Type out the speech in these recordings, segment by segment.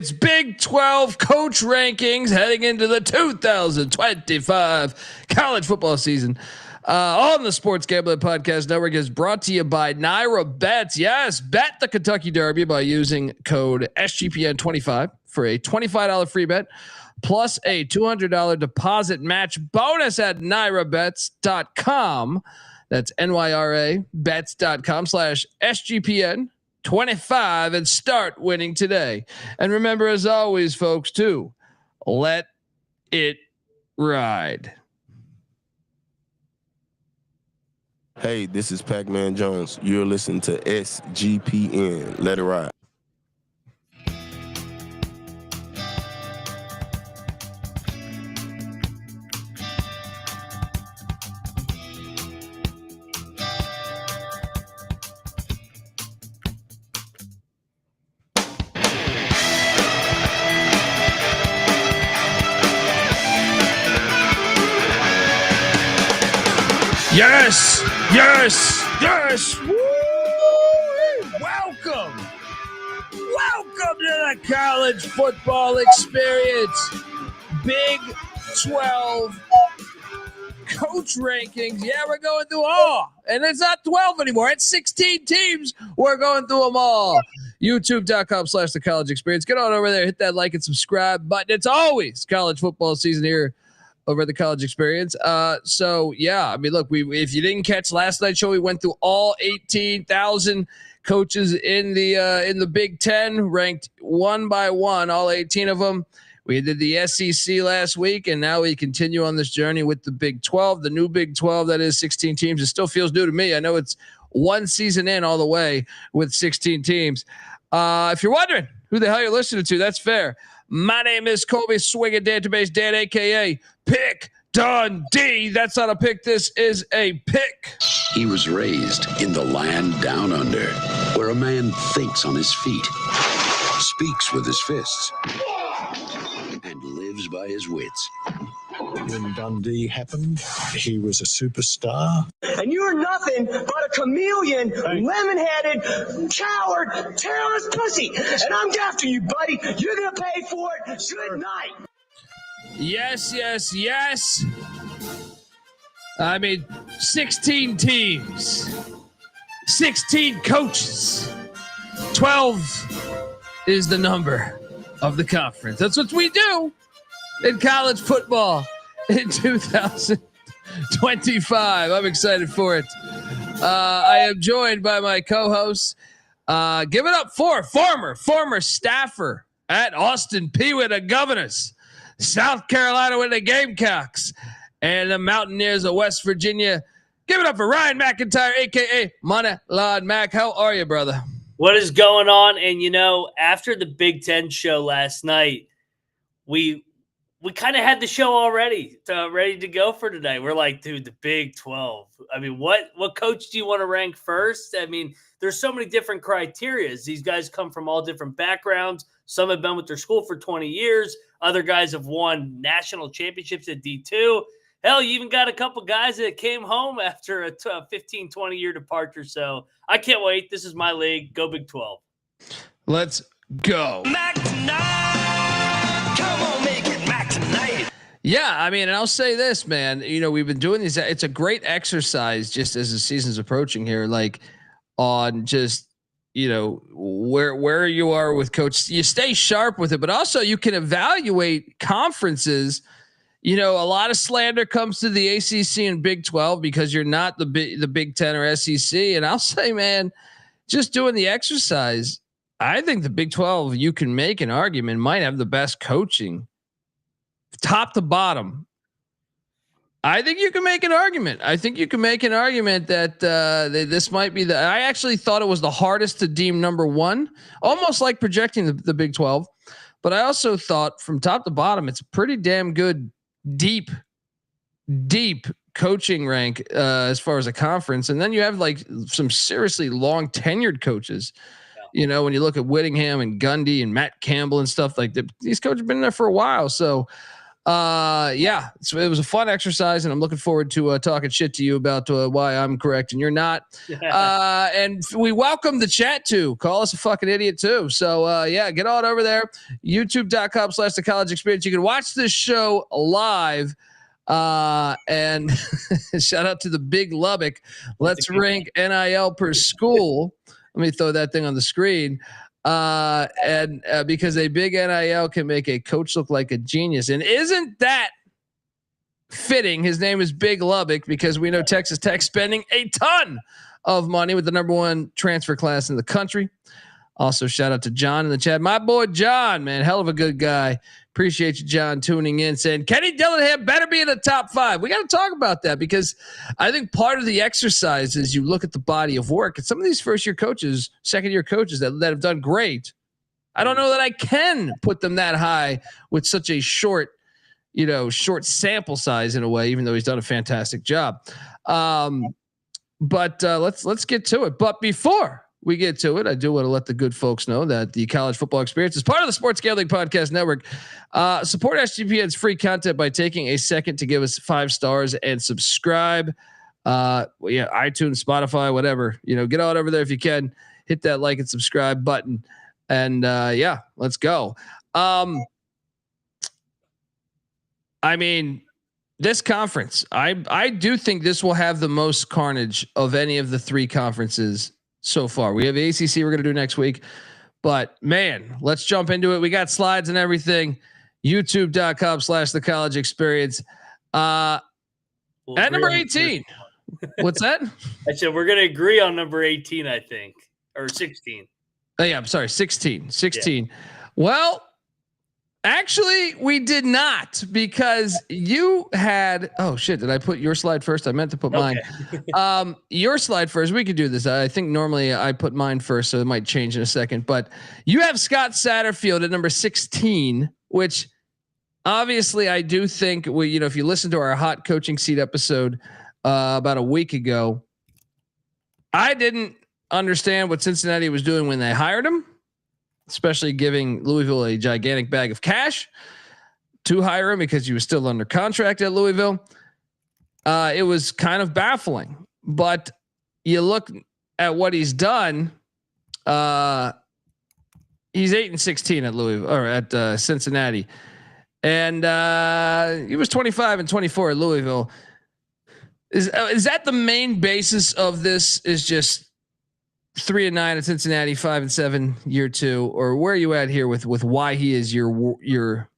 It's Big 12 coach rankings heading into the 2025 college football season. On the Sports Gambling Podcast Network is brought to you by Naira Bets. Yes, bet the Kentucky Derby by using code SGPN25 for a $25 free bet plus a $200 deposit match bonus at nairabets.com. That's NYRA bets.com/SGPN. 25 and start winning today. And remember, as always, folks, to let it ride. Hey, this is Pac-Man Jones. You're listening to SGPN. Let it ride. Yes, yes, yes. Woo! Welcome to the college football experience. Big 12 coach rankings. Yeah, we're going through all. And it's not 12 anymore. It's 16 teams. We're going through them all. YouTube.com/the college experience. Get on over there, hit that like and subscribe button. It's always college football season here over at the college experience. So yeah, I mean, look, if you didn't catch last night's show, we went through all 18,000 coaches in the Big Ten, ranked one by one, all 18 of them. We did the SEC last week, and now we continue on this journey with the Big 12, the new Big 12. That is 16 teams. It still feels new to me. I know it's one season in all the way with 16 teams. If you're wondering who the hell you're listening to, that's fair. My name is Colby Swinging Database Dan, a.k.a. Pick Dundee. That's not a pick. This is a pick. He was raised in the land down under, where a man thinks on his feet, speaks with his fists, and lives by his wits. When Dundee happened, he was a superstar. And you're nothing but a chameleon, lemon-headed, coward, terrorist pussy. And I'm after you, buddy. You're going to pay for it. Good night. Yes, yes, yes. I mean, 16 teams, 16 coaches, 12 is the number of the conference. That's what we do in college football in 2025. I'm excited for it. I am joined by my co-hosts. Give it up for former staffer at Austin Peay with the Governors, South Carolina with the Gamecocks, and the Mountaineers of West Virginia. Give it up for Ryan McIntyre, a.k.a. Money Lord Mac. How are you, brother? What is going on? And, after the Big Ten show last night, we kind of had the show already ready to go for today. We're like, dude, the Big 12. I mean, what coach do you want to rank first? I mean, there's so many different criterias. These guys come from all different backgrounds. Some have been with their school for 20 years. Other guys have won national championships at D2. Hell, you even got a couple guys that came home after a 15, 20-year departure. So I can't wait. This is my league. Go Big 12. Let's go. Mac tonight. Come on, make it Mac tonight. Yeah, I mean, and I'll say this, man. We've been doing these. It's a great exercise just as the season's approaching here, like on just where you are with coach. You stay sharp with it, but also you can evaluate conferences. A lot of slander comes to the ACC and Big 12 because you're not the Big 10 or SEC. And I'll say, man, just doing the exercise, I think the Big 12, you can make an argument, might have the best coaching top to bottom. I think you can make an argument. That this might be I actually thought it was the hardest to deem number one, almost like projecting the Big 12. But I also thought from top to bottom, it's a pretty damn good, deep coaching rank as far as a conference. And then you have like some seriously long tenured coaches. When you look at Whittingham and Gundy and Matt Campbell and stuff like that, these coaches have been there for a while. So Yeah, it was a fun exercise, and I'm looking forward to talking shit to you about why I'm correct and you're not. And we welcome the chat too. Call us a fucking idiot too. So yeah, get on over there. YouTube.com/The College Experience. You can watch this show live. And shout out to the Big Lubbock. Let's rank NIL per school. Let me throw that thing on the screen. And because a big NIL can make a coach look like a genius. And isn't that fitting? His name is Big Lubbock because we know Texas Tech spending a ton of money with the #1 transfer class in the country. Also, shout out to John in the chat. My boy John, man, hell of a good guy. Appreciate you, John, tuning in, saying Kenny Dillingham better be in the top 5. We got to talk about that because I think part of the exercise is you look at the body of work. And some of these first-year coaches, second-year coaches that have done great, I don't know that I can put them that high with such a short sample size in a way, even though he's done a fantastic job. But let's get to it. But before we get to it, I do want to let the good folks know that the College Football Experience is part of the Sports Gambling Podcast Network. Support SGPN's free content by taking a second to give us 5 stars and subscribe. iTunes, Spotify, whatever. Get on over there if you can. Hit that like and subscribe button. And let's go. I mean, this conference, I do think this will have the most carnage of any of the 3 conferences so far. We have ACC we're going to do next week, but man, let's jump into it. We got slides and everything. YouTube.com/The College Experience. At number 18. What's that? I said we're going to agree on number 18, I think, or 16. Oh yeah, I'm sorry, 16. Yeah. Well, actually, we did not because you had. Oh shit! Did I put your slide first? I meant to put mine. Your slide first. We could do this. I think normally I put mine first, so it might change in a second. But you have Scott Satterfield at number 16, which obviously I do think if you listen to our hot coaching seat episode about a week ago, I didn't understand what Cincinnati was doing when they hired him, especially giving Louisville a gigantic bag of cash to hire him because he was still under contract at Louisville. It was kind of baffling, but you look at what he's done. He's 8-16 at Louisville or at Cincinnati. And he was 25-24 at Louisville. Is that the main basis of this? Is just 3-9 at Cincinnati, 5-7 year 2, or where are you at here with why he is your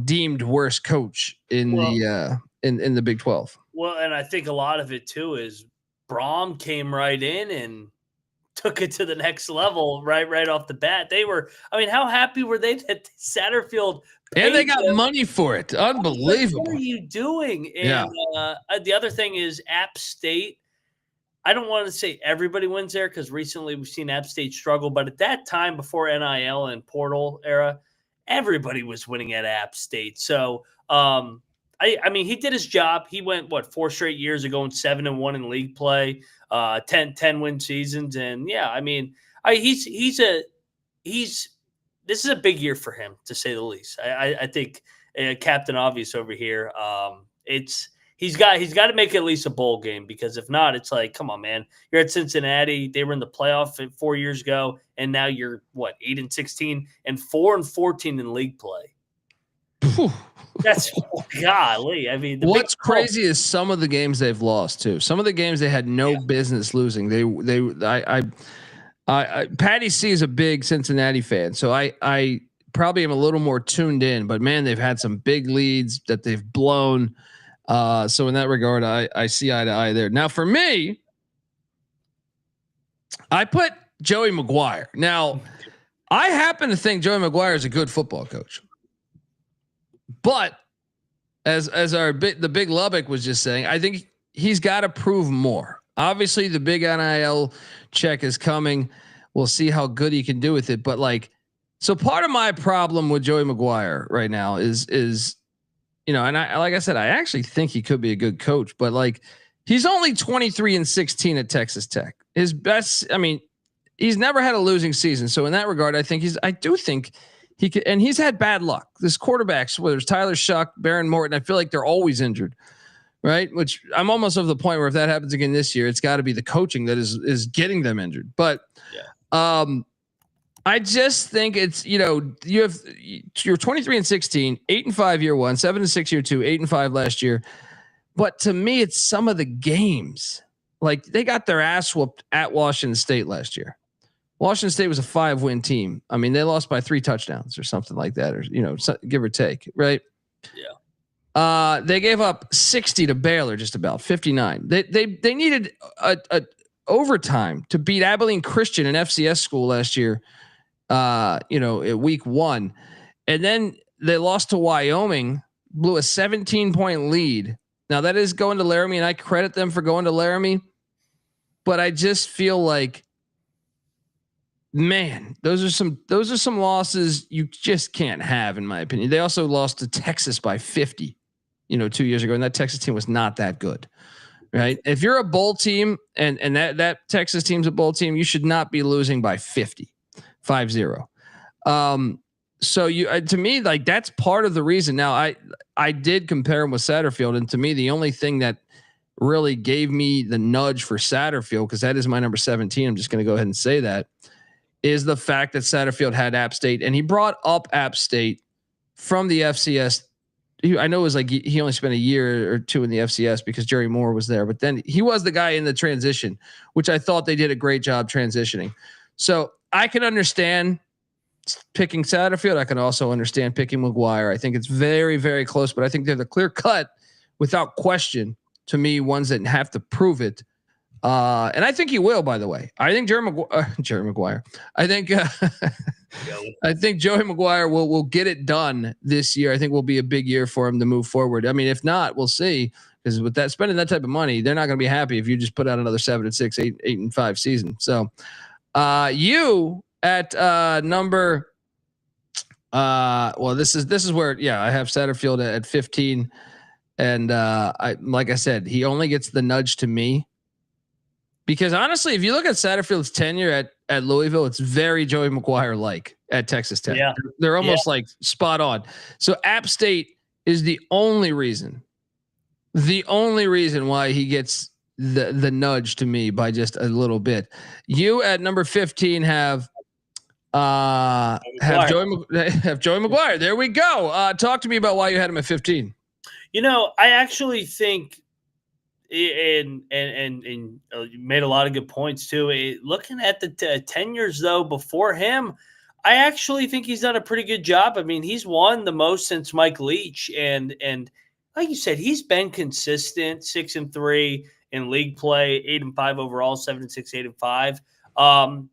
deemed worst coach in the Big 12? Well, and I think a lot of it too is Braum came right in and took it to the next level right off the bat. How happy were they that Satterfield and they got money for it? Unbelievable. What are you doing? And the other thing is App State. I don't want to say everybody wins there because recently we've seen App State struggle, but at that time before NIL and portal era, everybody was winning at App State. So, I mean, he did his job. He went 4 straight years ago, 7-1 in league play, 10 win seasons. And yeah, I mean, this is a big year for him to say the least. I think Captain Obvious over here. He's got to make at least a bowl game because if not, it's like, come on, man. You're at Cincinnati. They were in the playoff 4 years ago, and now you're 8-16 and 4-14 in league play. That's golly. I mean, what's crazy is some of the games they've lost too. Some of the games they had no business losing. Patty C is a big Cincinnati fan, so I probably am a little more tuned in. But man, they've had some big leads that they've blown. So in that regard, I see eye to eye there. Now for me, I put Joey McGuire. Now I happen to think Joey McGuire is a good football coach, but as the Big Lubbock was just saying, I think he's got to prove more. Obviously the big NIL check is coming. We'll see how good he can do with it. But so part of my problem with Joey McGuire right now is, and like I said, I actually think he could be a good coach, but he's only 23-16 at Texas Tech. His best, I mean, he's never had a losing season. So in that regard, I do think he could, and he's had bad luck. This quarterbacks, whether it's Tyler Shuck, Baron Morton, I feel like they're always injured, right? Which I'm almost of the point where if that happens again this year, it's got to be the coaching that is getting them injured. But I just think it's, you're 23-16, 8-5 year one, 7-6 year two, 8-5 last year. But to me, it's some of the games. Like they got their ass whooped at Washington State last year. Washington State was a 5-win team. I mean, they lost by 3 touchdowns or something like that, or give or take, right? Yeah. They gave up 60 to Baylor, just about 59. They needed a overtime to beat Abilene Christian, an FCS school last year. At week 1, and then they lost to Wyoming, blew a 17-point lead. Now that is going to Laramie, and I credit them for going to Laramie, but I just feel like, man, those are some losses you just can't have, in my opinion. They also lost to Texas by 50, 2 years ago, and that Texas team was not that good, right? If you're a bowl team and that Texas team's a bowl team, you should not be losing by 50. 5-0. So to me, like that's part of the reason. Now I did compare him with Satterfield, and to me, the only thing that really gave me the nudge for Satterfield, because that is my number 17. I'm just going to go ahead and say that, is the fact that Satterfield had App State, and he brought up App State from the FCS. I know it was like he only spent a year or 2 in the FCS because Jerry Moore was there, but then he was the guy in the transition, which I thought they did a great job transitioning. So I can understand picking Satterfield. I can also understand picking McGuire. I think it's very, very close, but I think they're the clear cut, without question, to me, ones that have to prove it. And I think he will, by the way. I think Jerry McGuire. I think I think Joey McGuire will get it done this year. I think will be a big year for him to move forward. I mean, if not, we'll see. Because with that, spending that type of money, they're not going to be happy if you just put out another 7-6, 8-5 season. So you at number this is where I have Satterfield at 15, and like I said, he only gets the nudge to me because honestly, if you look at Satterfield's tenure at Louisville, it's very Joey McGuire like at Texas Tech. Yeah. They're almost like spot on. So App State is the only reason why he gets the nudge to me by just a little bit. You at number 15 have Joey McGuire. There we go. Talk to me about why you had him at 15. I actually think, and you made a lot of good points too. Looking at the tenures though before him, I actually think he's done a pretty good job. I mean, he's won the most since Mike Leach, and like you said, he's been consistent, 6-3 in league play, 8-5 overall, 7-6, 8-5.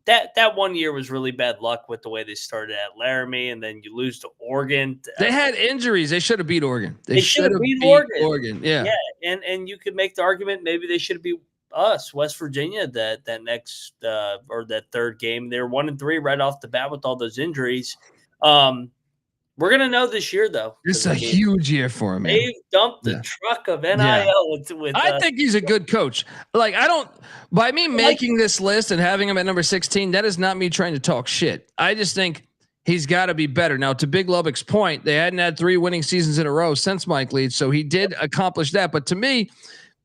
That 1 year was really bad luck with the way they started at Laramie, and then you lose to Oregon. They had injuries. They should have beat Oregon. They should have beat Oregon. Yeah. And you could make the argument maybe they should have beat us, West Virginia, that next or that third game. They were 1-3 right off the bat with all those injuries. We're gonna know this year, though. It's a huge year for him. They've dumped the truck of NIL with. I think he's a good coach. Like by me making this list and having him at number 16, that is not me trying to talk shit. I just think he's got to be better. Now, to Big Lubbock's point, they hadn't had 3 winning seasons in a row since Mike Leach, so he did accomplish that. But to me,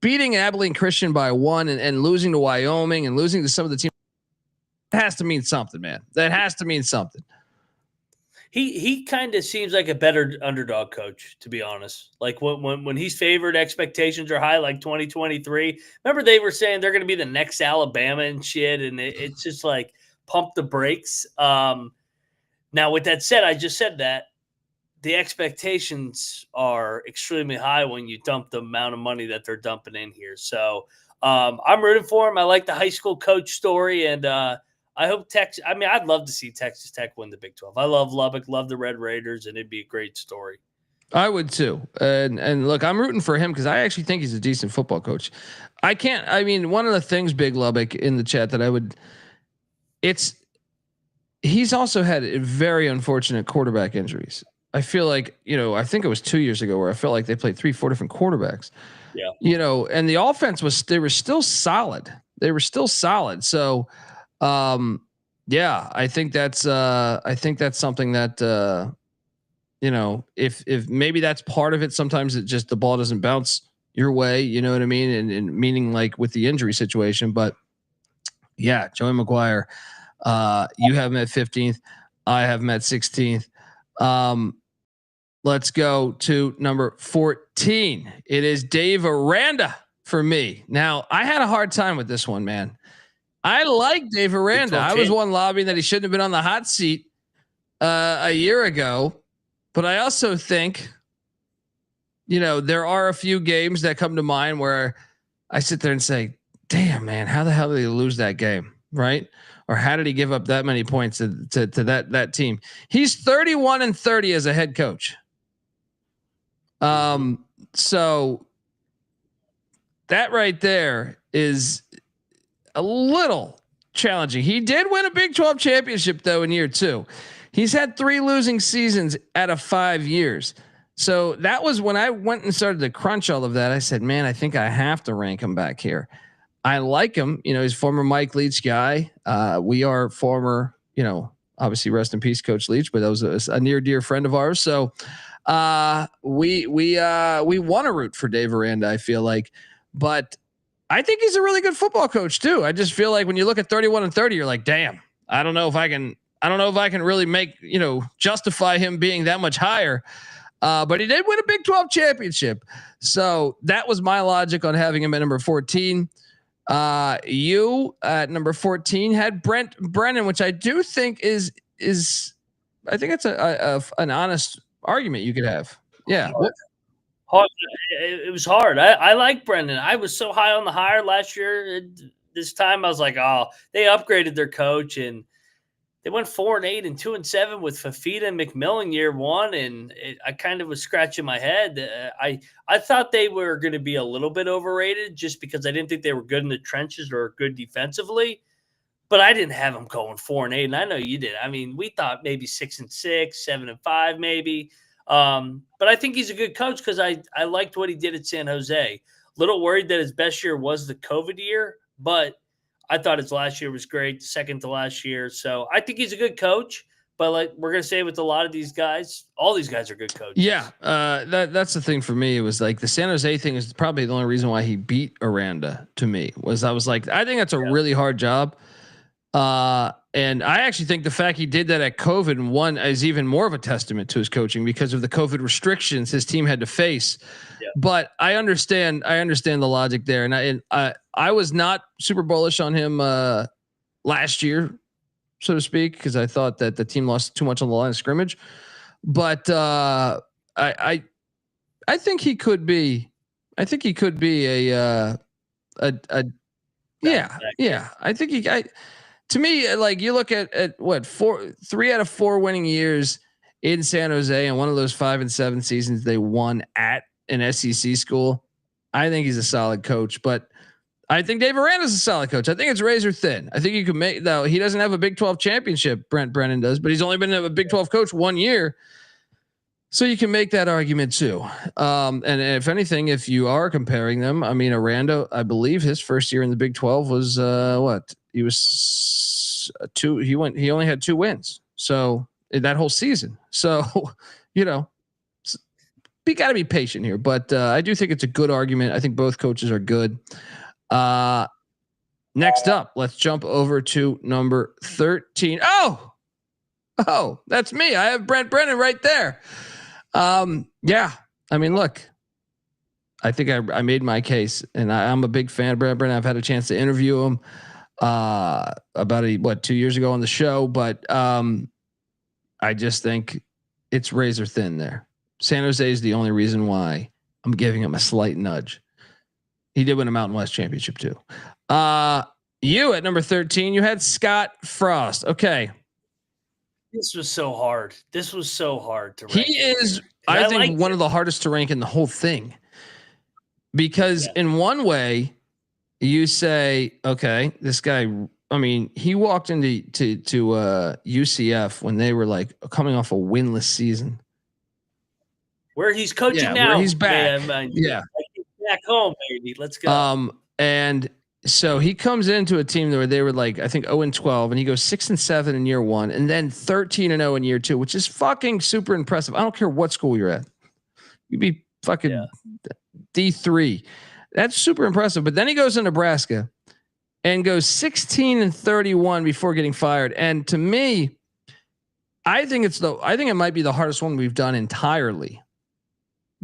beating Abilene Christian by 1 and losing to Wyoming and losing to some of the teams, that has to mean something, man. That has to mean something. He kind of seems like a better underdog coach, to be honest. Like when he's favored, expectations are high, like 2023. Remember they were saying they're going to be the next Alabama and shit, and it's just like pump the brakes. Now, with that said, I just said that the expectations are extremely high when you dump the amount of money that they're dumping in here. So I'm rooting for him. I like the high school coach story, and I hope Texas. I mean, I'd love to see Texas Tech win the Big 12. I love Lubbock, love the Red Raiders, and it'd be a great story. I would too. And look, I'm rooting for him because I actually think he's a decent football coach. One of the things, Big Lubbock, in the chat that he's also had very unfortunate quarterback injuries. I feel like, I think it was 2 years ago where I felt like they played 3-4 different quarterbacks. Yeah. And the offense they were still solid. So, Yeah, I think that's something that if maybe that's part of it. Sometimes it just the ball doesn't bounce your way, you know what I mean? And meaning like with the injury situation. But yeah, Joey McGuire, you have him at 15th. I have him at 16th. Let's go to number 14. It is Dave Aranda for me. Now, I had a hard time with this one, man. I like Dave Aranda. I was one lobbying that he shouldn't have been on the hot seat a year ago. But I also think, there are a few games that come to mind where I sit there and say, damn, man, how the hell did he lose that game? Right. Or how did he give up that many points to that team? He's 31-30 as a head coach. So that right there is a little challenging. He did win a Big 12 championship though in year 2. He's had 3 losing seasons out of 5 years. So that was when I went and started to crunch all of that. I said, man, I think I have to rank him back here. I like him. He's former Mike Leach guy. We are former, obviously rest in peace, Coach Leach, but that was a near dear friend of ours. So we want to root for Dave Aranda, I feel like, but I think he's a really good football coach too. I just feel like when you look at 31-30, you're like, damn, I don't know if I can really make, justify him being that much higher. But he did win a Big 12 championship. So that was my logic on having him at number 14. You at number 14 had Brent Brennan, which I do think is I think it's an honest argument you could have. Yeah. Hard. It was hard. I like Brendan. I was so high on the hire last year. This time I was like, oh, they upgraded their coach and they went 4-8 and 2-7 with Fafita and McMillan year 1. And I kind of was scratching my head. I thought they were going to be a little bit overrated just because I didn't think they were good in the trenches or good defensively, but I didn't have them going 4-8. And I know you did. I mean, we thought maybe 6-6, 7-5, maybe. But I think he's a good coach because I liked what he did at San Jose. Little worried that his best year was the COVID year, but I thought his last year was great, second to last year. So I think he's a good coach, but like we're going to say with a lot of these guys, all these guys are good coaches. Yeah. That's the thing for me. It was like the San Jose thing is probably the only reason why he beat Aranda to me was I was like, I think that's a really hard job. And I actually think the fact he did that at COVID and won is even more of a testament to his coaching because of the COVID restrictions his team had to face. Yeah. But I understand the logic there. And I was not super bullish on him, last year, so to speak, because I thought that the team lost too much on the line of scrimmage, but, I think he could be, I think to me, like you look at what 3 out of 4 winning years in San Jose, and one of those 5 and 7 seasons they won at an SEC school. I think he's a solid coach, but I think Dave Aranda is a solid coach. I think it's razor thin. I think you can make though. He doesn't have a Big 12 championship. Brent Brennan does, but he's only been a Big 12 coach 1 year. So you can make that argument too. And if anything, if you are comparing them, I mean, Aranda, I believe his first year in the Big 12 was what? He was 2. He only had 2 wins. So that whole season. So, we got to be patient here, but I do think it's a good argument. I think both coaches are good. Next up, let's jump over to number 13. Oh, that's me. I have Brent Brennan right there. Yeah. I mean, look, I think I made my case, and I'm a big fan of Brent Brennan. I've had a chance to interview him about 2 years ago on the show, but I just think it's razor thin there. San Jose is the only reason why I'm giving him a slight nudge. He did win a Mountain West championship too. You at number 13, you had Scott Frost. Okay. This was so hard. To rank. He is, I think, one of the hardest to rank in the whole thing. Because in one way, you say, okay, this guy, I mean, he walked into UCF when they were like coming off a winless season. Where he's coaching now. Where he's back. Man, back home, baby. Let's go. And So he comes into a team where they were like, I think 0-12, and he goes 6-7 in year one, and then 13-0 in year two, which is fucking super impressive. I don't care what school you're at. You'd be fucking D3. That's super impressive. But then he goes to Nebraska and goes 16-31 before getting fired. And to me, I think it might be the hardest one we've done entirely,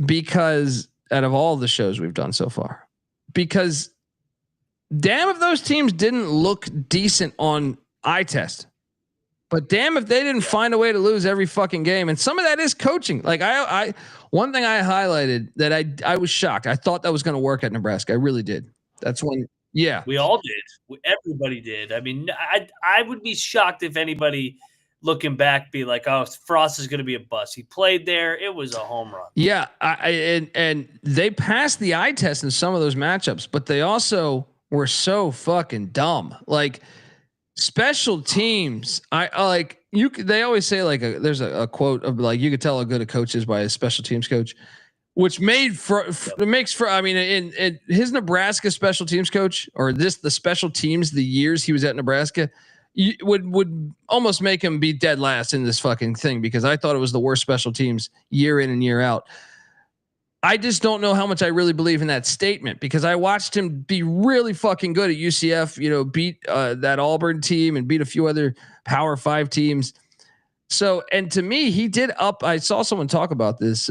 because out of all the shows we've done so far, because damn if those teams didn't look decent on eye test, but damn if they didn't find a way to lose every fucking game. And some of that is coaching. Like one thing I highlighted that I was shocked. I thought that was going to work at Nebraska. I really did. That's when, we all did. Everybody did. I mean, I would be shocked if anybody looking back be like, oh, Frost is going to be a bust. He played there. It was a home run. Yeah. And they passed the eye test in some of those matchups, but they also were so fucking dumb. Like special teams. They always say like there's a quote of like, you could tell how good a coach is by a special teams coach, which makes for, I mean, in his Nebraska special teams coach, or the special teams, the years he was at Nebraska, would almost make him be dead last in this fucking thing, because I thought it was the worst special teams year in and year out. I just don't know how much I really believe in that statement, because I watched him be really fucking good at UCF, beat that Auburn team and beat a few other Power 5 teams. So, and to me, he did I saw someone talk about this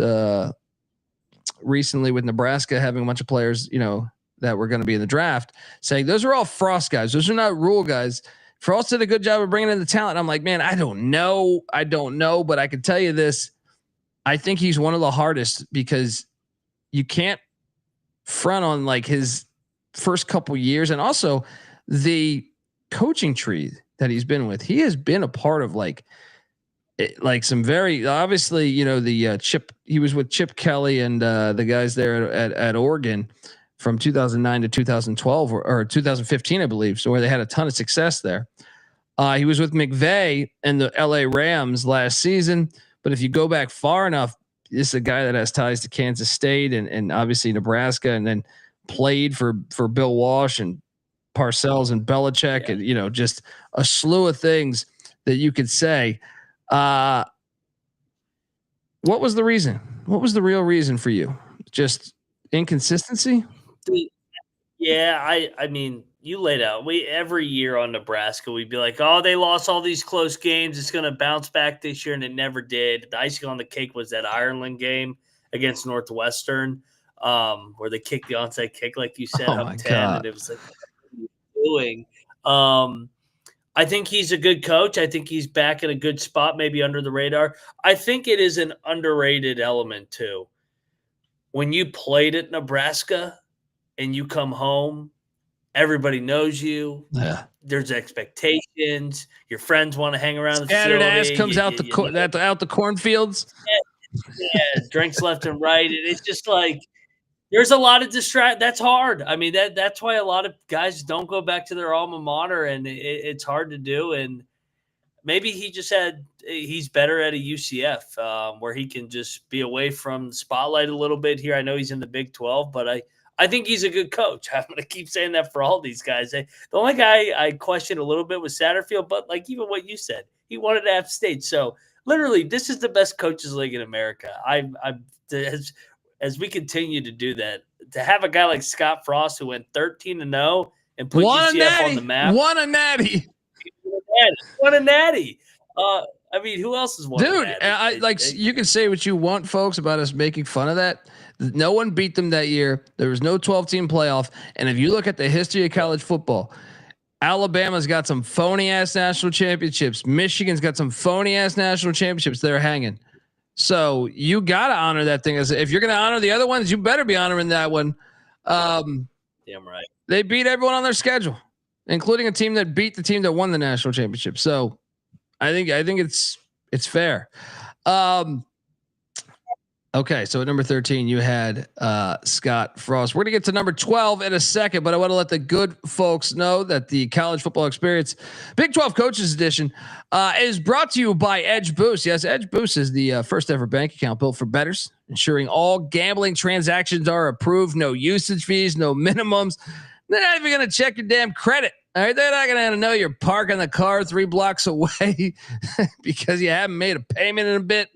recently with Nebraska having a bunch of players, that were going to be in the draft, saying those are all Frost guys. Those are not Rule guys. Frost did a good job of bringing in the talent. I'm like, man, I don't know, but I can tell you this. I think he's one of the hardest, because you can't front on like his first couple years, and also the coaching tree that he's been with. He has been a part of like some very obviously, the Chip. He was with Chip Kelly and the guys there at Oregon from 2009 to 2012 or 2015, I believe. So where they had a ton of success there. He was with McVay and the LA Rams last season. But if you go back far enough, this is a guy that has ties to Kansas State and obviously Nebraska, and then played for Bill Walsh and Parcells and Belichick, and just a slew of things that you could say. What was the reason? What was the real reason for you? Just inconsistency? Yeah, I mean, you laid out. Every year on Nebraska, we'd be like, oh, they lost all these close games. It's going to bounce back this year, and it never did. The icing on the cake was that Ireland game against Northwestern, where they kicked the onside kick, like you said, up 10, and it was like, what are you doing? I think he's a good coach. I think he's back in a good spot, maybe under the radar. I think it is an underrated element too. When you played at Nebraska and you come home, everybody knows you. Yeah. There's expectations. Your friends want to hang around the facility. Scattered ass comes out the cornfields. Yeah, drinks left and right. And it's just like, there's a lot of that's hard. I mean, that's why a lot of guys don't go back to their alma mater, and it's hard to do. And maybe he's better at a UCF where he can just be away from the spotlight a little bit here. I know he's in the Big 12, but I think he's a good coach. I'm going to keep saying that for all these guys. The only guy I questioned a little bit was Satterfield, but like even what you said, he wanted to have state. So literally, this is the best coaches league in America. As we continue to do that, to have a guy like Scott Frost who went 13-0 and put UCF on the map. Won a natty. I mean, who else is won? Dude, you can say what you want, folks, about us making fun of that. No one beat them that year. There was no 12-team playoff. And if you look at the history of college football, Alabama's got some phony-ass national championships. Michigan's got some phony-ass national championships they're hanging. So you got to honor that thing. If you're going to honor the other ones, you better be honoring that one. Damn right. They beat everyone on their schedule, including a team that beat the team that won the national championship. So I think it's fair. Okay, so at number 13, you had Scott Frost. We're going to get to number 12 in a second, but I want to let the good folks know that the College Football Experience Big 12 Coaches Edition is brought to you by Edge Boost. Yes, Edge Boost is the first ever bank account built for bettors, ensuring all gambling transactions are approved, no usage fees, no minimums, They're not even going to check your damn credit. All right, they're not going to know you're parking the car 3 blocks away because you haven't made a payment in a bit.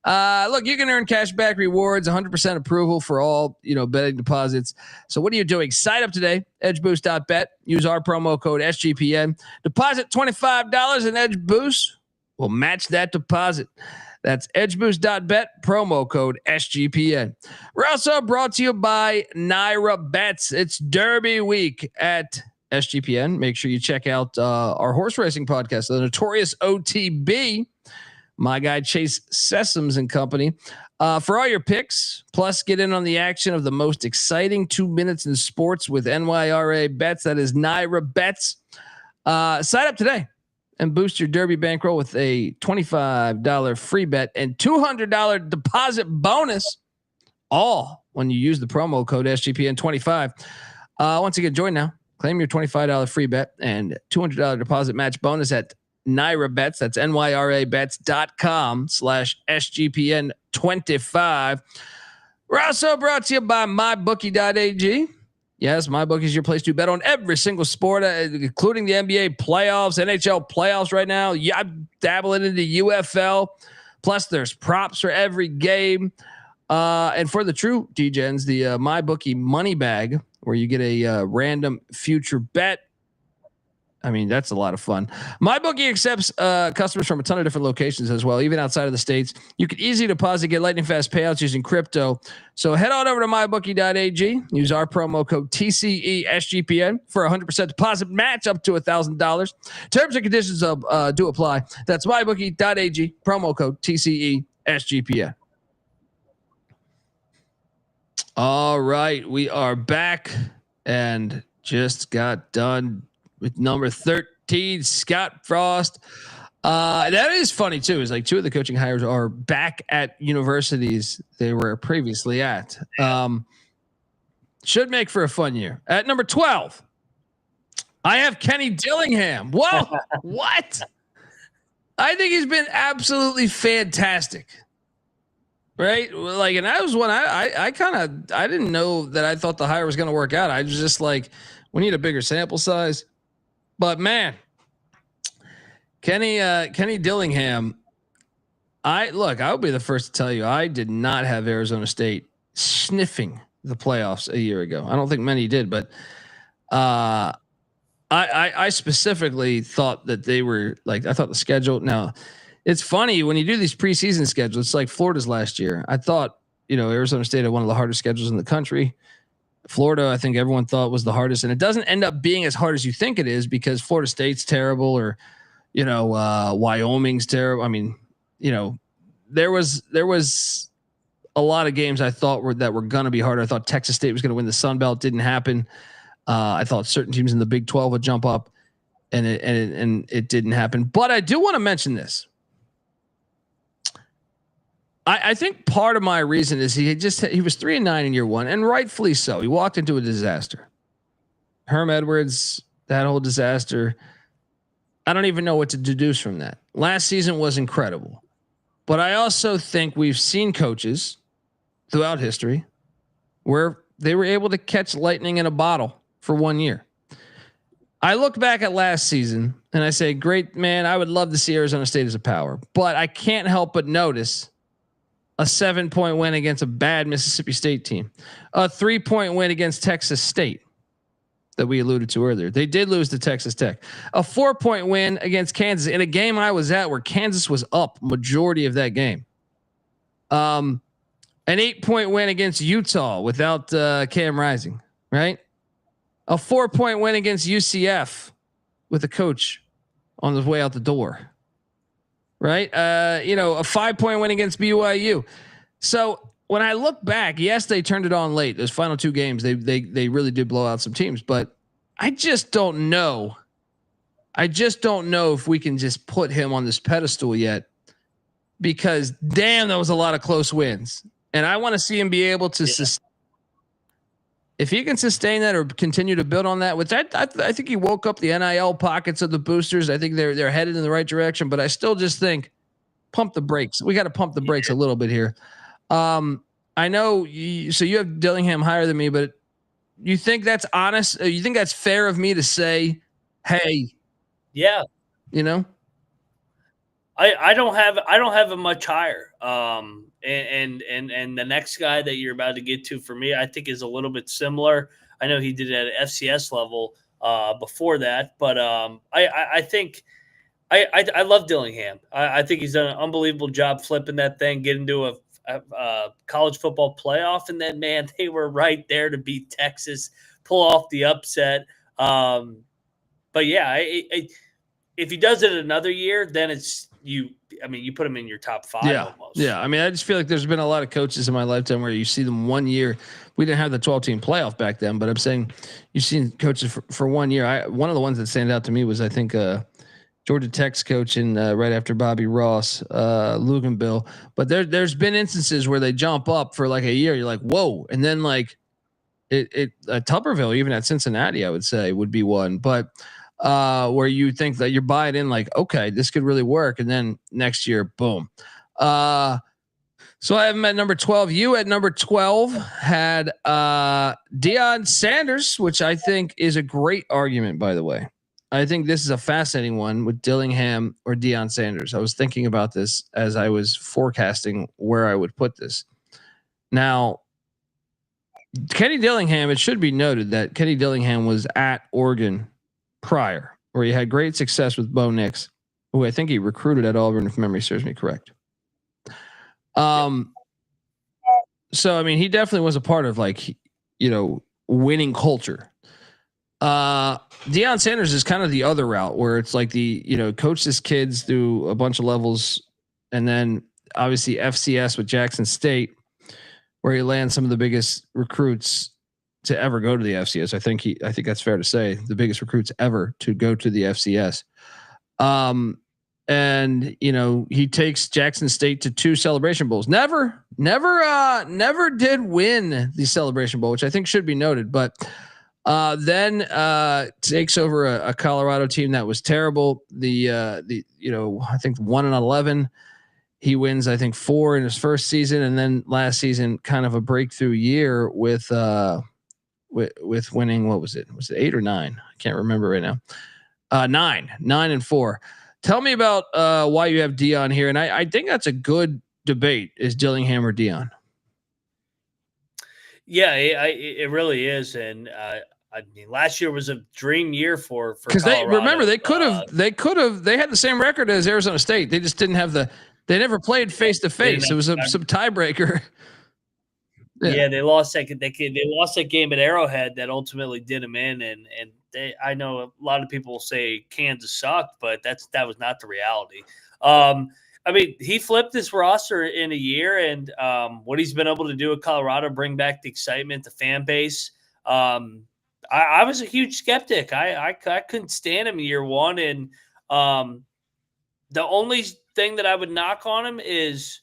Look, you can earn cashback rewards, 100% approval for all, betting deposits. So what are you doing? Sign up today, edgeboost.bet. Use our promo code SGPN. Deposit $25 and Edge Boost will match that deposit. That's edgeboost.bet, promo code SGPN. We're also brought to you by Naira Bets. It's Derby week at SGPN. Make sure you check out our horse racing podcast, the Notorious OTB. My guy Chase Sessoms and company. For all your picks, plus get in on the action of the most exciting 2 minutes in sports with NYRA Bets. That is Naira Bets. Sign up today and boost your Derby bankroll with a $25 free bet and $200 deposit bonus, all when you use the promo code SGPN25. Once again, join now. Claim your $25 free bet and $200 deposit match bonus at Naira Bets. That's nyrabets.com/SGPN25. We're also brought to you by MyBookie.ag. Yes, MyBookie is your place to bet on every single sport, including the NBA playoffs, NHL playoffs right now. Yeah, I'm dabbling into UFL. Plus, there's props for every game. And for the true DGens, the MyBookie money bag, where you get a random future bet. I mean, that's a lot of fun. MyBookie accepts customers from a ton of different locations as well, even outside of the States. You can easily deposit, get lightning fast payouts using crypto. So head on over to mybookie.ag. Use our promo code TCESGPN for a 100% deposit match up to $1,000. Terms and conditions do apply. That's mybookie.ag, promo code TCESGPN. All right, we are back and just got done with number 13, Scott Frost. That is funny too. Is like 2 of the coaching hires are back at universities they were previously at. Should make for a fun year. At number 12, I have Kenny Dillingham. Whoa, what? I think he's been absolutely fantastic. Right? Like, and that was when I didn't know that I thought the hire was going to work out. I was just like, we need a bigger sample size. But man, Kenny Dillingham, I would be the first to tell you, I did not have Arizona State sniffing the playoffs a year ago. I don't think many did, but I specifically thought that they were like, I thought the schedule. Now it's funny when you do these preseason schedules, it's like Florida's last year. I thought, Arizona State had one of the hardest schedules in the country. Florida, I think everyone thought was the hardest, and it doesn't end up being as hard as you think it is because Florida State's terrible, or Wyoming's terrible. I mean, there was a lot of games I thought were going to be harder. I thought Texas State was going to win the Sun Belt. Didn't happen. I thought certain teams in the Big 12 would jump up, and it didn't happen. But I do want to mention this. I think part of my reason is he was 3-9 in year one, and rightfully so. He walked into a disaster. Herm Edwards, that whole disaster. I don't even know what to deduce from that. Last season was incredible, but I also think we've seen coaches throughout history where they were able to catch lightning in a bottle for 1 year. I look back at last season and I say, great, man, I would love to see Arizona State as a power, but I can't help but notice a 7-point win against a bad Mississippi State team, a 3-point win against Texas State that we alluded to earlier. They did lose to Texas Tech, a 4-point win against Kansas in a game I was at where Kansas was up majority of that game. An 8-point win against Utah without Cam Rising, right? A 4-point win against UCF with a coach on his way out the door. Right. A 5-point win against BYU. So when I look back, yes, they turned it on late. Those final 2 games, they really did blow out some teams, but I just don't know. If we can just put him on this pedestal yet, because damn, that was a lot of close wins. And I want to see him be able to sustain. If he can sustain that or continue to build on that, which I think he woke up the NIL pockets of the boosters. I think they're headed in the right direction, but I still just think pump the brakes. We got to pump the brakes a little bit here. I know so you have Dillingham higher than me, but you think that's honest? You think that's fair of me to say, hey, yeah, you know? I don't have a much higher. And the next guy that you're about to get to for me, I think is a little bit similar. I know he did it at FCS level before that, but I think I love Dillingham. I think he's done an unbelievable job flipping that thing, getting to a college football playoff, and then man, they were right there to beat Texas, pull off the upset. But yeah, if he does it another year, then it's you. I mean, you put him in your top 5 almost. Yeah. I mean, I just feel like there's been a lot of coaches in my lifetime where you see them 1 year. We didn't have the 12-team playoff back then, but I'm saying you've seen coaches for 1 year. One of the ones that stand out to me was, I think, Georgia Tech's coach in right after Bobby Ross, Luganville. But there's been instances where they jump up for like a year. You're like, whoa. And then like Tuberville, even at Cincinnati, I would say would be one. But where you think that you're buying in, like, okay, this could really work. And then next year, boom. So I have him at number 12. You at number 12 had Deion Sanders, which I think is a great argument, by the way. I think this is a fascinating one with Dillingham or Deion Sanders. I was thinking about this as I was forecasting where I would put this. Now, Kenny Dillingham, it should be noted that Kenny Dillingham was at Oregon prior, where he had great success with Bo Nix, who I think he recruited at Auburn, if memory serves me correct. So, I mean, he definitely was a part of, like, winning culture. Deion Sanders is kind of the other route where it's like coach his kids through a bunch of levels, and then obviously FCS with Jackson State, where he lands some of the biggest recruits to ever go to the FCS. I think that's fair to say, the biggest recruits ever to go to the FCS. And he takes Jackson State to 2 Celebration Bowls. Never did win the Celebration Bowl, which I think should be noted, but then takes over a Colorado team that was terrible. I think 1-11. He wins, I think, 4 in his first season, and then last season, kind of a breakthrough year with winning. What was it? Was it 8 or 9? I can't remember right now. 9-4. Tell me about why you have Deion here, and I think that's a good debate. Is Dillingham or Deion? Yeah, it really is, and I mean, last year was a dream year for because they had the same record as Arizona State. They just didn't have they never played face to face. It was some tiebreaker. Yeah, they lost they lost that game at Arrowhead that ultimately did them in, and I know a lot of people say Kansas sucked, but that was not the reality. I mean, he flipped this roster in a year, and what he's been able to do at Colorado, bring back the excitement, the fan base. I was a huge skeptic. I couldn't stand him in year one, and the only thing that I would knock on him is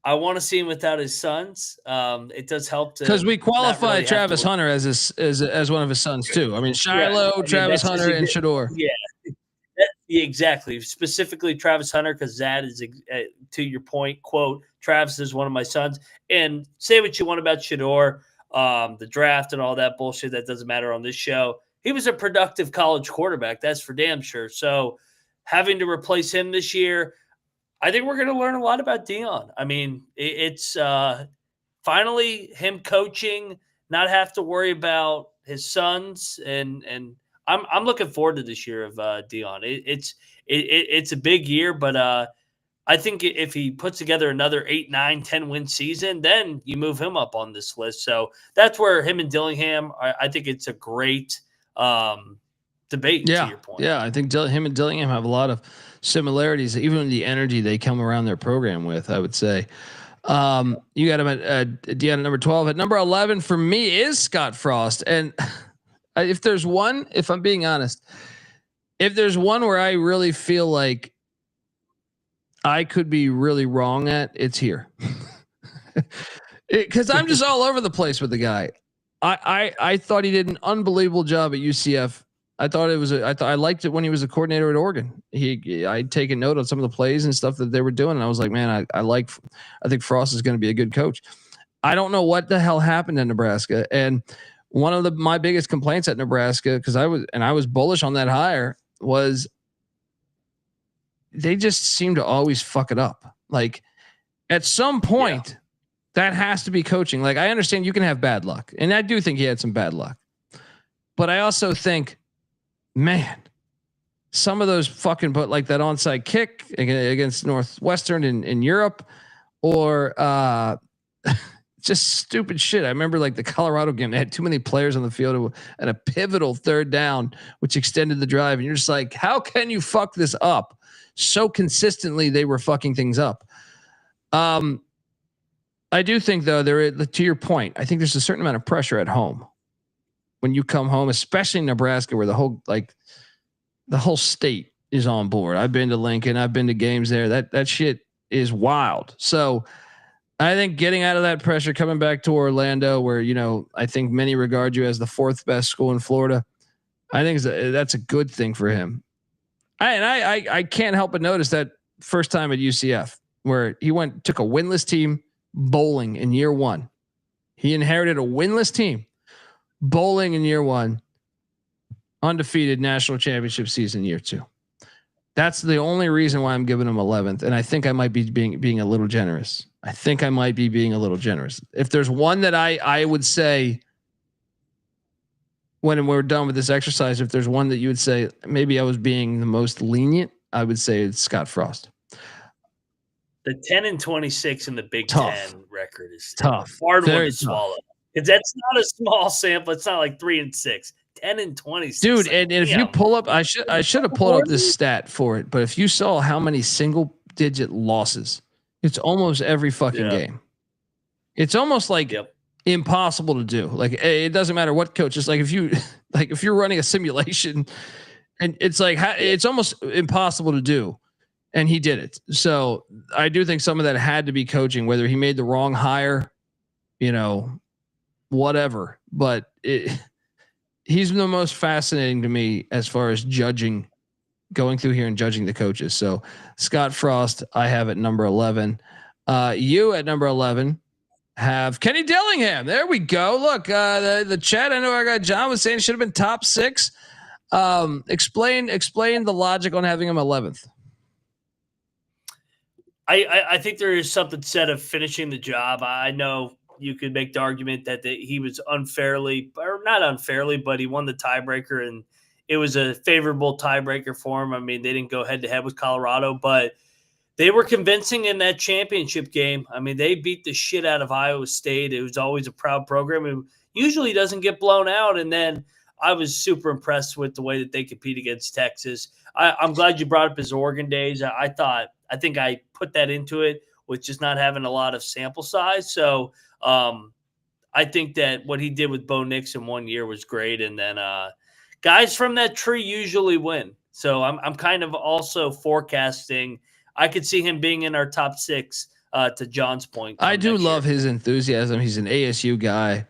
I want to see him without his sons. It does help because we qualify really Travis Hunter as one of his sons too. I mean, Shiloh, Travis Hunter, and Shador. Yeah, exactly. Specifically, Travis Hunter, because that is, to your point, quote, Travis is one of my sons. And say what you want about Shador, the draft and all that bullshit that doesn't matter on this show. He was a productive college quarterback. That's for damn sure. So having to replace him this year, I think we're going to learn a lot about Deion. I mean, it's finally him coaching, not have to worry about his sons, and I'm looking forward to this year of Deion. It's a big year, but I think if he puts together another 8, 9, 10 win season, then you move him up on this list. So that's where him and Dillingham, I think it's a great debate. To your point. Yeah, I think him and Dillingham have a lot of similarities, even the energy they come around their program with, I would say. You got him at Deion at number 12. At number 11 for me is Scott Frost. And if there's one, if I'm being honest, if there's one where I really feel like I could be really wrong at, it's here. Because I'm just all over the place with the guy. I thought he did an unbelievable job at UCF. I thought I liked it when he was a coordinator at Oregon. I'd taken note of some of the plays and stuff that they were doing, and I was like, man, I think Frost is going to be a good coach. I don't know what the hell happened in Nebraska, and one of my biggest complaints at Nebraska, because I was bullish on that hire, was they just seem to always fuck it up. Like at some point, that has to be coaching. Like I understand you can have bad luck, and I do think he had some bad luck, but I also think, man, some of those fucking put like that onside kick against Northwestern in Europe, or just stupid shit. I remember like the Colorado game, they had too many players on the field and a pivotal third down, which extended the drive. And you're just like, how can you fuck this up? So consistently they were fucking things up. I do think though, to your point, I think there's a certain amount of pressure at home when you come home, especially in Nebraska, where the whole state is on board. I've been to Lincoln. I've been to games there. That shit is wild. So I think getting out of that pressure, coming back to Orlando, where, I think many regard you as the 4th best school in Florida, I think that's a good thing for him. I can't help but notice that first time at UCF where he took a winless team bowling in year 1. He inherited a winless team bowling in year 1, undefeated national championship season year 2. That's the only reason why I'm giving him 11th. And I think I might be being a little generous. If there's one that I would say when we're done with this exercise, if there's one that you would say, maybe I was being the most lenient, I would say it's Scott Frost. The 10-26 in the Big Tough. 10 record is tough. Hard Very one to swallow. Because that's not a small sample. It's not like 3-6. 10-26. Dude, like, and if you pull up, I should have pulled up this stat for it, but if you saw how many single digit losses, it's almost every fucking game. It's almost like impossible to do. Like it doesn't matter what coach. It's like if you're running a simulation, and it's like it's almost impossible to do, and he did it. So I do think some of that had to be coaching, whether he made the wrong hire, whatever. But he's the most fascinating to me as far as going through here and judging the coaches. So Scott Frost, I have at number 11. You at number 11 have Kenny Dillingham. There we go. Look, the chat. I know our guy John was saying should have been top 6. Explain the logic on having him 11th. I think there is something said of finishing the job. I know you could make the argument that he was unfairly, or not unfairly, but he won the tiebreaker, and it was a favorable tiebreaker for him. I mean, they didn't go head to head with Colorado, but they were convincing in that championship game. I mean, they beat the shit out of Iowa State. It was always a proud program. It usually doesn't get blown out. And then I was super impressed with the way that they compete against Texas. I'm glad you brought up his Oregon days. I think I put that into it with just not having a lot of sample size. So I think that what he did with Bo Nix in 1 year was great. And then guys from that tree usually win. So I'm kind of also forecasting. I could see him being in our top 6 to John's point. I do love his enthusiasm. He's an ASU guy.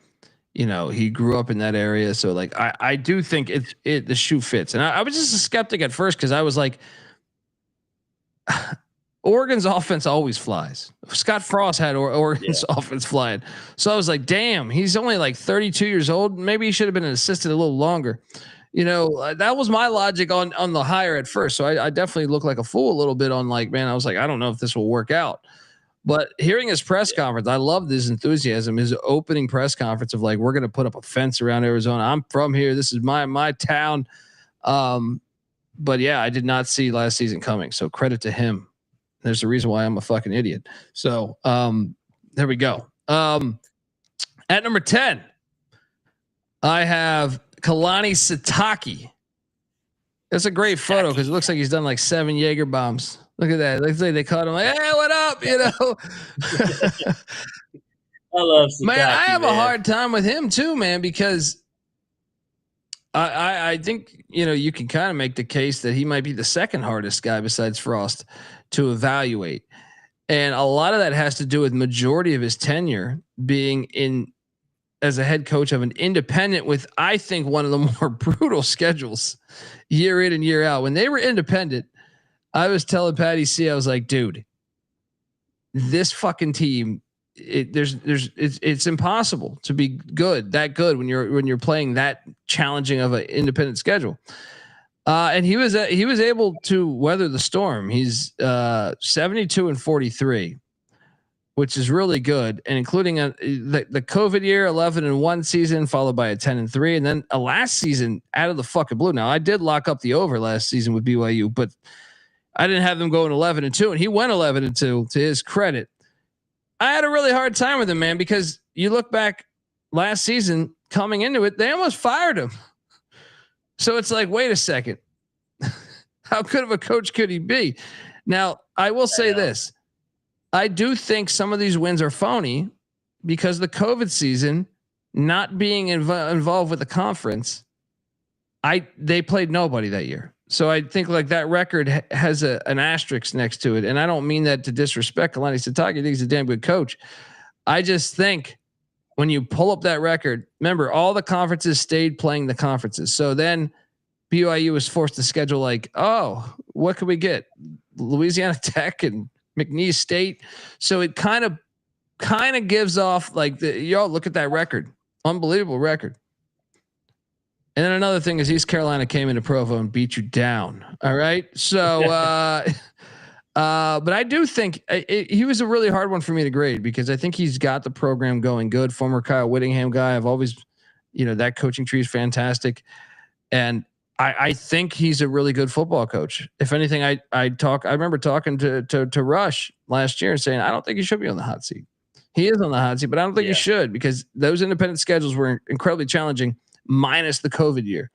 He grew up in that area. So like, I do think the shoe fits. And I was just a skeptic at first, cause I was like, Oregon's offense always flies. Scott Frost had Oregon's offense flying. So I was like, damn, he's only like 32 years old. Maybe he should have been an assistant a little longer. That was my logic on the hire at first. So I definitely looked like a fool a little bit on like, man, I was like, I don't know if this will work out. But hearing his press conference, I loved his enthusiasm, his opening press conference of like, we're going to put up a fence around Arizona. I'm from here. This is my town. But yeah, I did not see last season coming. So credit to him. There's a reason why I'm a fucking idiot. So there we go. At number 10, I have Kalani Sitake. That's a great photo because it looks like he's done like 7 Jaeger bombs. Look at that. Looks like they caught him like, hey, what up? I love Sitake, man. I have a hard time with him too, man, because I think, you can kind of make the case that he might be the second hardest guy besides Frost to evaluate. And a lot of that has to do with majority of his tenure being as a head coach of an independent with, I think, one of the more brutal schedules year in and year out. When they were independent, I was telling Patty C, I was like, dude, this fucking team it's impossible to be that good when you're playing that challenging of an independent schedule. And he was able to weather the storm. He's 72-43, which is really good, and including the COVID year, 11-1 season, followed by a 10-3, and then a last season out of the fucking blue. Now I did lock up the over last season with BYU, but I didn't have them going 11-2, and he went 11-2 to his credit. I had a really hard time with him, man, because you look back last season coming into it, they almost fired him. So it's like, wait a second, how good of a coach could he be? Now I will say this. I do think some of these wins are phony because the COVID season, not being involved with the conference, they played nobody that year. So I think like that record has an asterisk next to it. And I don't mean that to disrespect Kalani Sitake. I think he's a damn good coach. I just think when you pull up that record, remember all the conferences stayed playing the conferences. So then BYU was forced to schedule like, oh, what could we get? Louisiana Tech and McNeese State. So it kind of gives off like y'all look at that record, unbelievable record. And then another thing is East Carolina came into Provo and beat you down. All right. So, but I do think he was a really hard one for me to grade because I think he's got the program going good. Former Kyle Whittingham guy. I've always, that coaching tree is fantastic. And I think he's a really good football coach. If anything, I remember talking to Rush last year and saying, I don't think he should be on the hot seat. He is on the hot seat, but I don't think he should because those independent schedules were incredibly challenging minus the COVID year.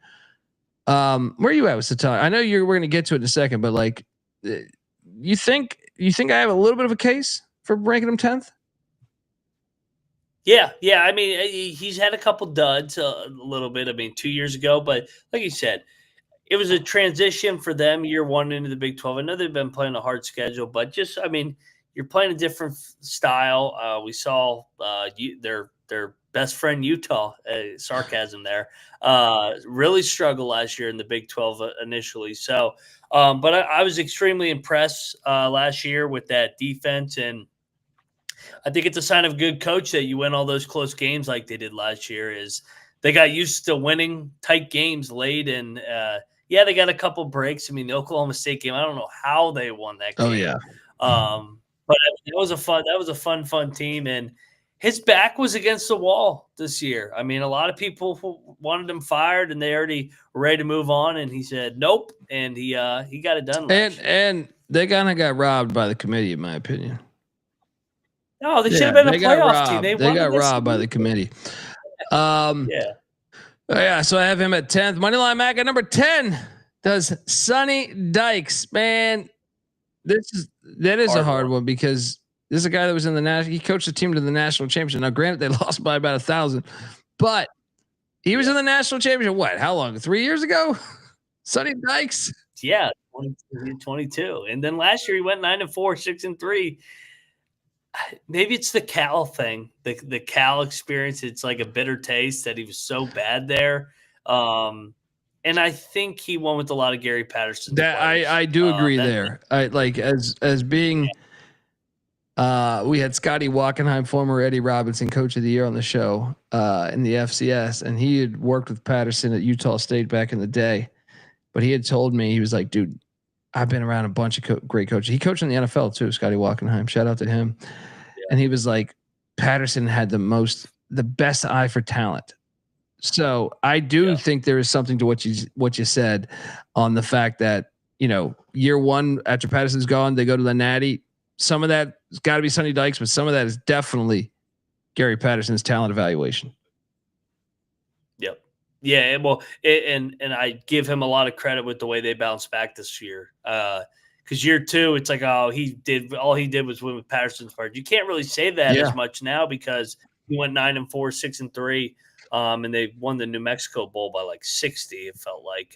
Where are you at with Sitake? I know we're going to get to it in a second, but like, you think I have a little bit of a case for ranking him 10th? Yeah. I mean, he's had a couple duds a little bit. I mean, 2 years ago, but like you said, it was a transition for them year one into the Big 12. I know they've been playing a hard schedule, but just, I mean, you're playing a different style. We saw their best friend Utah, sarcasm there, really struggled last year in the Big 12 initially. So, but I was extremely impressed last year with that defense, and I think it's a sign of a good coach that you win all those close games like they did last year. Is they got used to winning tight games late, and they got a couple breaks. I mean, the Oklahoma State game, I don't know how they won that game. Oh yeah, but it was a fun team, and his back was against the wall this year. I mean, a lot of people wanted him fired, and they already were ready to move on, and he said nope, and he got it done. And they kind of got robbed by the committee, in my opinion. No, they should have been a playoff team. They got robbed by the committee. Yeah. So I have him at 10th. Moneyline Mac at number 10 does Sonny Dykes. Man, that is a hard one because this is a guy that was in the national. He coached the team to the national championship. Now, granted, they lost by about 1,000, but he was in the national championship. What? How long? 3 years ago? Sonny Dykes. Yeah, 22. And then last year he went 9-4, 6-3. Maybe it's the Cal thing, the Cal experience. It's like a bitter taste that he was so bad there. And I think he won with a lot of Gary Patterson. That I do agree there. I like as being we had Scotty Wackenheim, former Eddie Robinson coach of the year on the show in the FCS, and he had worked with Patterson at Utah State back in the day. But he had told me, he was like, dude, I've been around a bunch of great coaches. He coached in the NFL too, Scotty Wackenheim. Shout out to him. Yeah. And he was like, Patterson had the best eye for talent. So I do think there is something to what you said on the fact that, year one after Patterson's gone, they go to the Natty. Some of that's got to be Sonny Dykes, but some of that is definitely Gary Patterson's talent evaluation. Yep. Yeah. Well, and I give him a lot of credit with the way they bounced back this year. Because year two, it's like, all he did was win with Patterson's part. You can't really say that as much now because he went 9-4, 6-3. And they won the New Mexico Bowl by like 60, it felt like.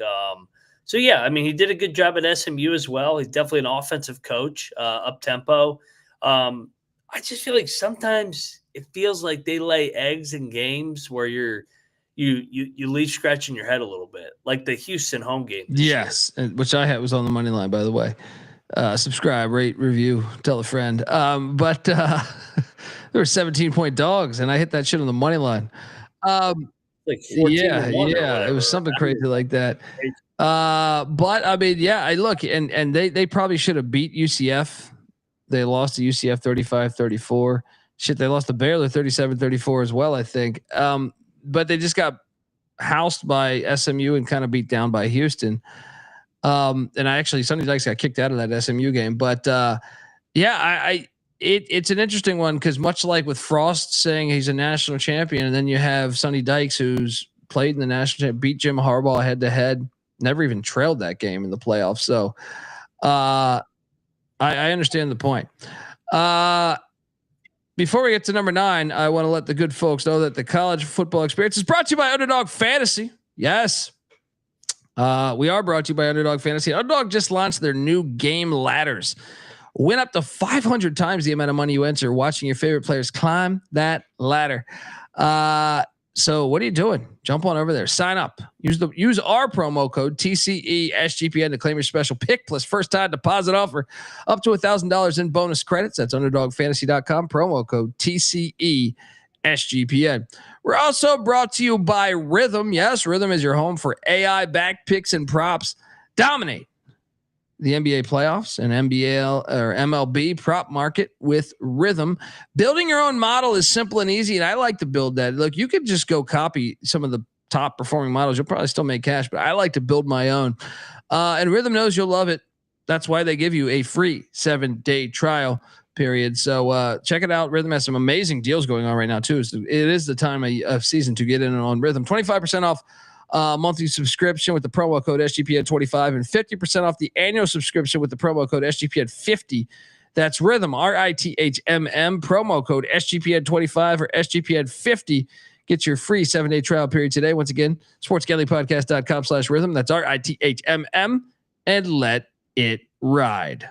So, yeah, I mean, he did a good job at SMU as well. He's definitely an offensive coach, up-tempo. I just feel like sometimes it feels like they lay eggs in games where you leave scratching your head a little bit, like the Houston home game. Yes, which I had was on the money line, by the way. Subscribe, rate, review, tell a friend. But there were 17-point dogs, and I hit that shit on the money line. Like 14 Yeah, to 1 or it was something crazy like that. crazy. But I mean, yeah, I look, and they probably should have beat UCF. They lost to UCF 35-34. Shit, they lost to Baylor 37-34 as well, I think. But they just got housed by SMU and kind of beat down by Houston. And Sonny Dykes got kicked out of that SMU game. But it's an interesting one because much like with Frost saying he's a national champion, and then you have Sonny Dykes who's played in the national championship, beat Jim Harbaugh head to head, never even trailed that game in the playoffs. So I understand the point. Before we get to number 9, I want to let the good folks know that the college football experience is brought to you by Underdog Fantasy. Yes. We are brought to you by Underdog Fantasy. Underdog just launched their new game ladders. Win up to 500 times the amount of money you enter watching your favorite players climb that ladder. So what are you doing? Jump on over there. Sign up. Use our promo code TCESGPN to claim your special pick plus first time deposit offer up to $1,000 in bonus credits. That's underdogfantasy.com. Promo code TCESGPN. We're also brought to you by Rhythm. Yes, Rhythm is your home for AI back picks and props. Dominate the NBA playoffs and NBL or MLB prop market with Rhythm. Building your own model is simple and easy, and I like to build that. Look, you could just go copy some of the top performing models. You'll probably still make cash, but I like to build my own. And Rhythm knows you'll love it. That's why they give you a free 7-day trial period. So check it out. Rhythm has some amazing deals going on right now too. So it is the time of season to get in on Rhythm. 25% off monthly subscription with the promo code SGPN25 and 50% off the annual subscription with the promo code SGPN50. That's Rhythm, RITHMM, promo code SGPN25 or SGPN50. Get your free 7-day trial period today. Once again, sportsgambling.podcast.com/rhythm. That's RITHMM, and let it ride.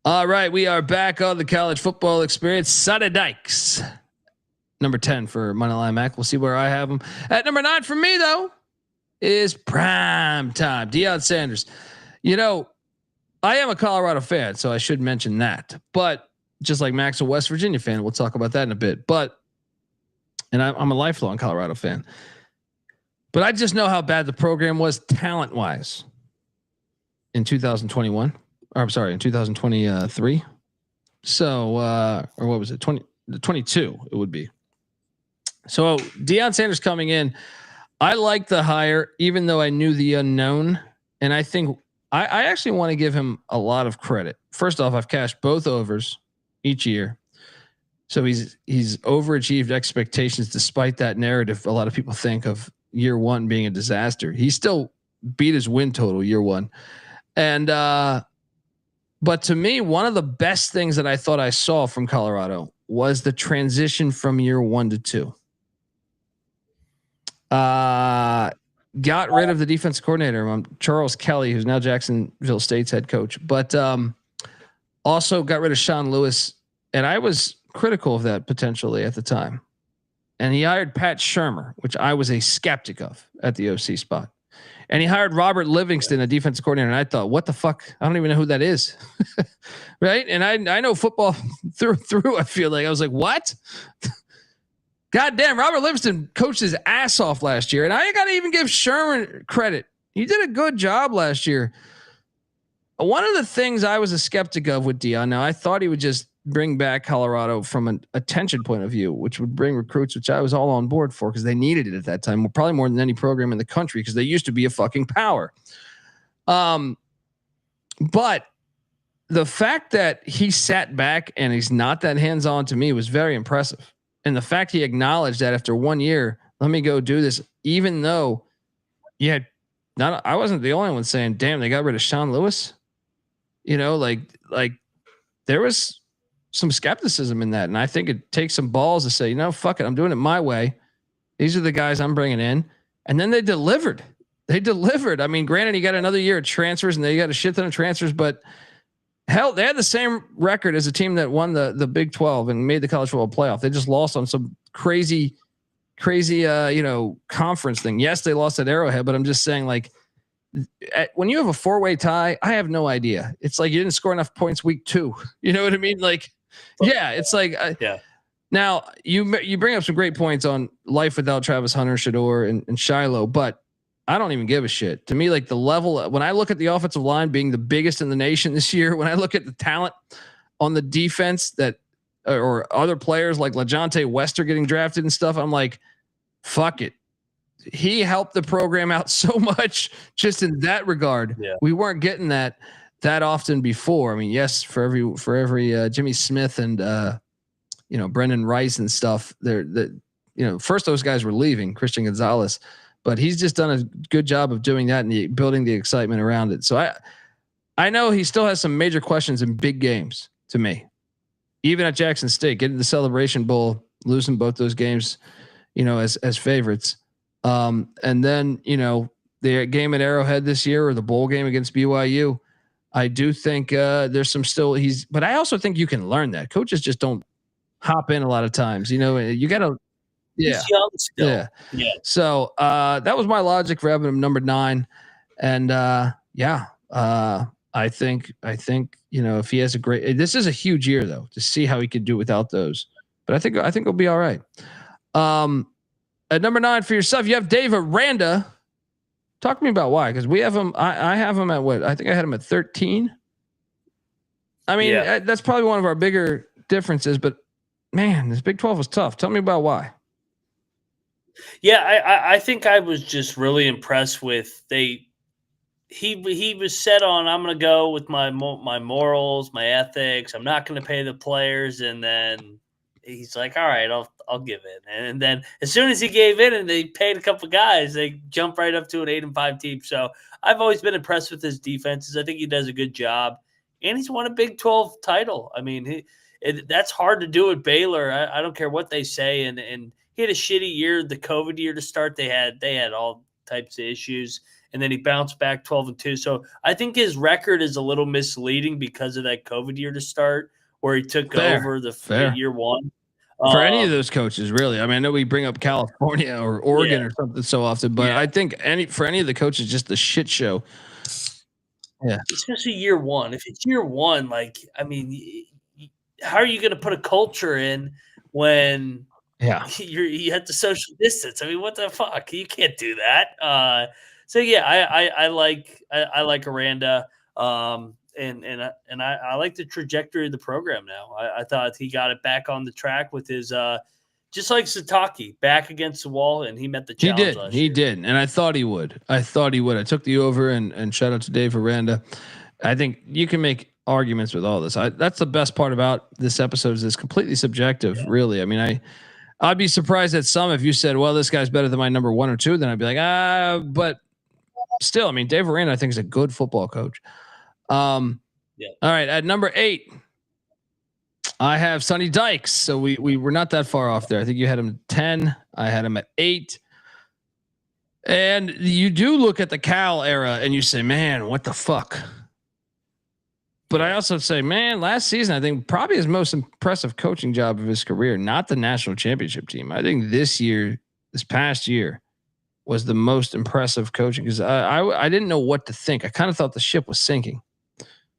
All right, we are back on the college football experience. Sonny Dykes. Number 10 for Moneyline Mac. We'll see where I have him. At number 9 for me, though, is prime time. Deion Sanders. You know, I am a Colorado fan, so I should mention that. But just like Max, a West Virginia fan, we'll talk about that in a bit. And I'm a lifelong Colorado fan. But I just know how bad the program was talent-wise in 2021. Or I'm sorry, in 2023. So, or what was it? 22 it would be. So Deion Sanders coming in, I like the hire, even though I knew the unknown. And I think I actually want to give him a lot of credit. First off, I've cashed both overs each year. So he's overachieved expectations despite that narrative. A lot of people think of year one being a disaster. He still beat his win total year one. And, but to me, one of the best things that I thought I saw from Colorado was the transition from year 1 to 2. Got rid of the defensive coordinator, Charles Kelly, who's now Jacksonville State's head coach, but also got rid of Sean Lewis. And I was critical of that potentially at the time. And he hired Pat Shurmur, which I was a skeptic of at the OC spot. And he hired Robert Livingston, a defensive coordinator. And I thought, what the fuck? I don't even know who that is. Right. And I know football through. I feel like I was like, what? God damn, Robert Livingston coached his ass off last year. And I got to even give Sherman credit. He did a good job last year. One of the things I was a skeptic of with Deion, now I thought he would just bring back Colorado from an attention point of view, which would bring recruits, which I was all on board for because they needed it at that time, probably more than any program in the country because they used to be a fucking power. But the fact that he sat back and he's not that hands-on to me was very impressive. And the fact he acknowledged that after 1 year, let me go do this, even though I wasn't the only one saying, damn, they got rid of Sean Lewis. You know, like there was some skepticism in that. And I think it takes some balls to say, fuck it. I'm doing it my way. These are the guys I'm bringing in. And then they delivered. I mean, granted, you got another year of transfers and they got a shit ton of transfers, but hell, they had the same record as a team that won the Big 12 and made the college football playoff. They just lost on some crazy, conference thing. Yes, they lost at Arrowhead, but I'm just saying, like, when you have a 4-way tie, I have no idea. It's like you didn't score enough points week 2. You know what I mean? Like, yeah, it's like, yeah. Now you bring up some great points on life without Travis Hunter, Shador, and Shiloh, but I don't even give a shit. To me, like the level, when I look at the offensive line being the biggest in the nation this year, when I look at the talent on the defense that, or other players like LaJohntay Wester getting drafted and stuff, I'm like, fuck it. He helped the program out so much just in that regard. Yeah. We weren't getting that often before. I mean, yes, for every Jimmy Smith and Brendan Rice and stuff, first those guys were leaving, Christian Gonzalez, but he's just done a good job of doing that and building the excitement around it. So I know he still has some major questions in big games to me, even at Jackson State, getting the Celebration Bowl, losing both those games, as favorites. And then, the game at Arrowhead this year or the bowl game against BYU, I do think there's some still but I also think you can learn that. Coaches just don't hop in a lot of times, you got to, yeah. He's young still. Yeah. So that was my logic for having him number 9. And I think, if he has this is a huge year though, to see how he could do without those, but I think it'll be all right. At number 9 for yourself, you have Dave Aranda. Talk to me about why, because we have him. I have him at what? I think I had him at 13. I mean, that's probably one of our bigger differences, but man, this Big 12 was tough. Tell me about why. Yeah, I think I was just really impressed with he was set on, I'm going to go with my morals, my ethics. I'm not going to pay the players. And then he's like, all right, I'll give in. And then as soon as he gave in and they paid a couple guys, they jumped right up to an 8-5 team. So I've always been impressed with his defenses. I think he does a good job, and he's won a Big 12 title. I mean, that's hard to do at Baylor. I don't care what they say. And he had a shitty year, the COVID year to start. They had all types of issues, and then he bounced back 12-2. So I think his record is a little misleading because of that COVID year to start, where he took over the year 1. For any of those coaches, really. I mean, I know we bring up California or Oregon or something so often, but I think for any of the coaches, just the shit show. Yeah, especially year 1. If it's year 1, like, I mean, how are you going to put a culture in when you have to social distance? I mean, what the fuck? You can't do that. So yeah, I like Aranda, and I like the trajectory of the program now. I thought he got it back on the track with his just like Sitake, back against the wall, and he met the challenge. He did, and I thought he would. I took the over, and shout out to Dave Aranda. I think you can make arguments with all this. That's the best part about this episode is it's completely subjective, really. I mean, I'd be surprised at some if you said, well, this guy's better than my number 1 or 2, then I'd be like, but still, I mean, Dave Aranda, I think, is a good football coach. All right. At number 8, I have Sonny Dykes. So we were not that far off there. I think you had him at 10. I had him at 8. And you do look at the Cal era and you say, man, what the fuck? But I also say, man, last season, I think probably his most impressive coaching job of his career, not the national championship team. I think this past year was the most impressive coaching, because I didn't know what to think. I kind of thought the ship was sinking.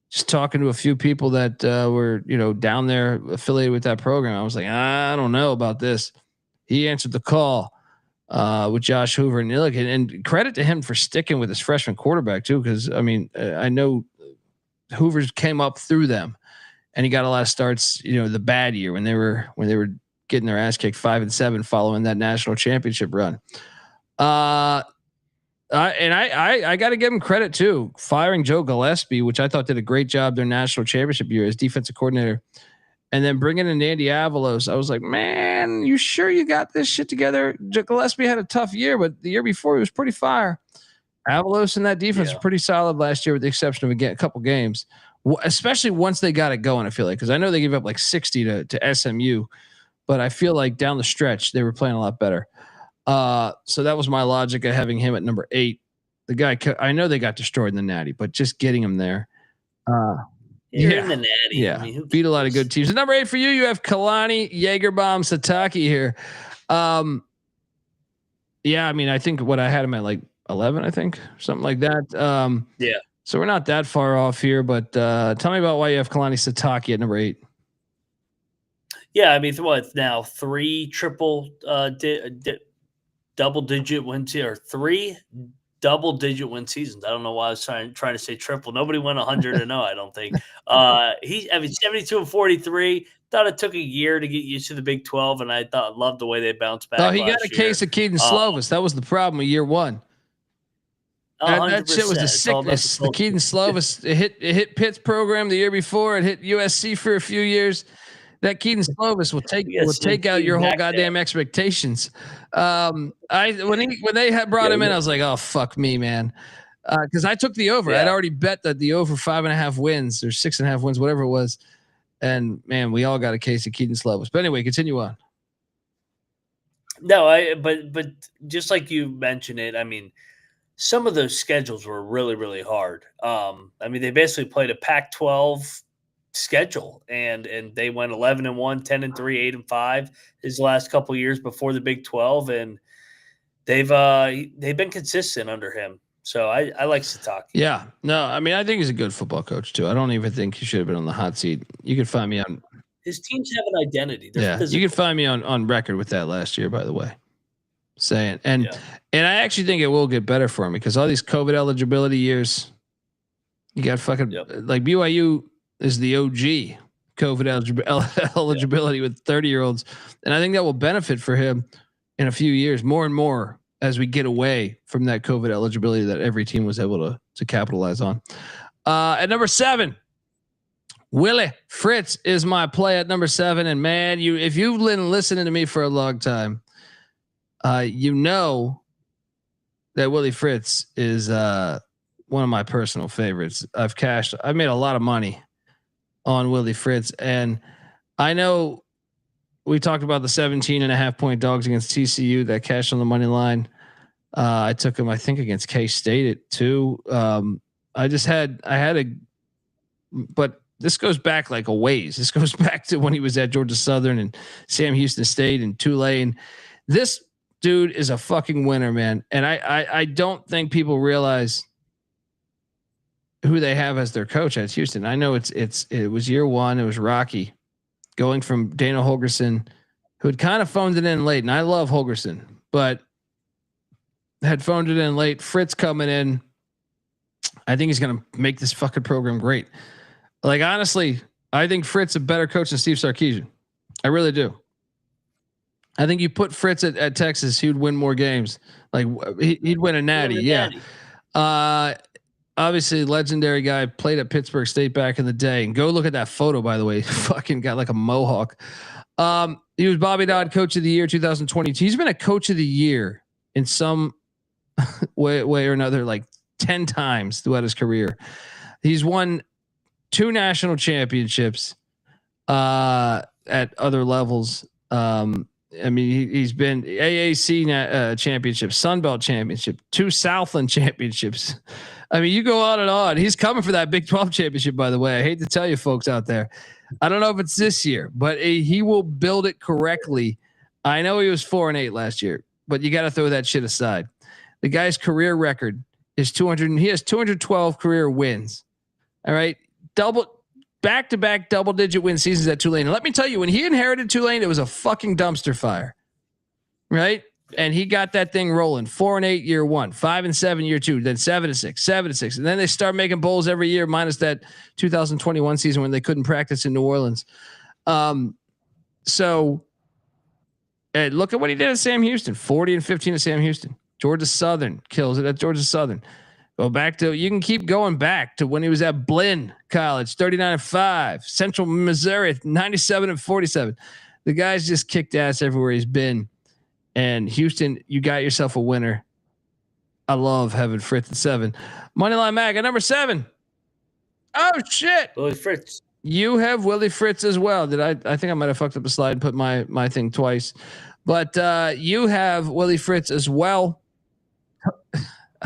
Just talking to a few people that were, down there affiliated with that program, I was like, I don't know about this. He answered the call with Josh Hoover, and credit to him for sticking with his freshman quarterback too, because I mean, I know Hoover's came up through them, and he got a lot of starts. The bad year when they were getting their ass kicked 5-7 following that national championship run. I got to give him credit too, firing Joe Gillespie, which I thought did a great job their national championship year as defensive coordinator, and then bringing in Andy Avalos. I was like, man, you sure you got this shit together? Joe Gillespie had a tough year, but the year before he was pretty fire. Avalos and that defense was pretty solid last year, with the exception of a couple games, especially once they got it going. I feel like, because I know they gave up like 60 to SMU, but I feel like down the stretch they were playing a lot better. So that was my logic of having him at number 8. The guy, I know they got destroyed in the Natty, but just getting him there. In the Natty. Yeah. I mean, beat a lot of good teams. At number 8 for you, you have Kalani Sitake here. I mean, I think what I had him at, like, 11, I think, something like that. Yeah. So we're not that far off here, but tell me about why you have Kalani Sitake at number 8. Yeah, I mean, what now? 3 double-digit wins here, 3 double-digit win seasons. I don't know why I was trying to say triple. Nobody went 100-0. I don't think. 72-43. Thought it took a year to get used to the Big 12, and I loved the way they bounced back. Oh, he got a case of Keaton Slovis. That was the problem with year 1. That shit was a sickness. The Keaton Slovis, it hit Pitt's program the year before. It hit USC for a few years. That Keaton Slovis will take out your whole goddamn expectations. When they had brought him in, I was like, oh fuck me, man, because I took the over. I'd already bet that the over 5.5 wins or 6.5 wins, whatever it was, and man, we all got a case of Keaton Slovis. But anyway, continue on. No, but just like you mentioned it, I mean, some of those schedules were really, really hard. I mean, they basically played a Pac-12 schedule and they went 11-1, 10-3, 8-5 his last couple of years before the Big 12, and they've been consistent under him. So I like Sitake. Yeah, no, I mean, I think he's a good football coach too. I don't even think he should have been on the hot seat. You could find me on his teams have an identity. You could find me on record with that last year, by the way. Saying and I actually think it will get better for him because all these COVID eligibility years, you got fucking like BYU is the OG COVID eligibility with 30-year-olds, and I think that will benefit for him in a few years more and more as we get away from that COVID eligibility that every team was able to capitalize on. At number 7, Willie Fritz is my play at number 7, and man, if you've been listening to me for a long time. You know that Willie Fritz is one of my personal favorites. I've made a lot of money on Willie Fritz, and I know we talked about the 17.5 point dogs against TCU that cashed on the money line. I took him, I think, against K-State too. But this goes back like a ways. This goes back to when he was at Georgia Southern and Sam Houston State and Tulane. This dude is a fucking winner, man. And I don't think people realize who they have as their coach at Houston. I know it was year 1. It was rocky going from Dana Holgorsen, who had kind of phoned it in late. And I love Holgorsen, but had phoned it in late. Fritz coming in. I think he's going to make this fucking program great. Like, honestly, I think Fritz a better coach than Steve Sarkisian. I really do. I think you put Fritz at Texas, he would win more games. Like he'd win a natty. Yeah. Obviously legendary guy, played at Pittsburgh State back in the day, and go look at that photo, by the way, fucking got like a mohawk. He was Bobby Dodd coach of the year, 2022. He's been a coach of the year in some way or another, like 10 times throughout his career. He's won 2 national championships, at other levels. I mean, he's been AAC championship, Sun Belt championship, 2 Southland championships. I mean, you go on and on. He's coming for that Big 12 championship, by the way. I hate to tell you folks out there. I don't know if it's this year, but he will build it correctly. I know he was 4-8 last year, but you got to throw that shit aside. The guy's career record is 200. He has 212 career wins. All right. Back-to-back double-digit win seasons at Tulane. And let me tell you, when he inherited Tulane, it was a fucking dumpster fire, right? And he got that thing rolling. 4-8 year 1, 5-7 year 2, then 7-6, 7-6, and then they start making bowls every year, minus that 2021 season when they couldn't practice in New Orleans. So look at what he did at Sam Houston. 40-15 at Sam Houston. Georgia Southern kills it at Georgia Southern. Go back to, you can keep going back to when he was at Blinn College, 39-5, Central Missouri, 97-47. The guy's just kicked ass everywhere he's been. And Houston, you got yourself a winner. I love having Fritz at 7. Moneyline Mag at number 7. Oh shit. Willie Fritz. You have Willie Fritz as well. I think I might have fucked up a slide and put my thing twice. But you have Willie Fritz as well.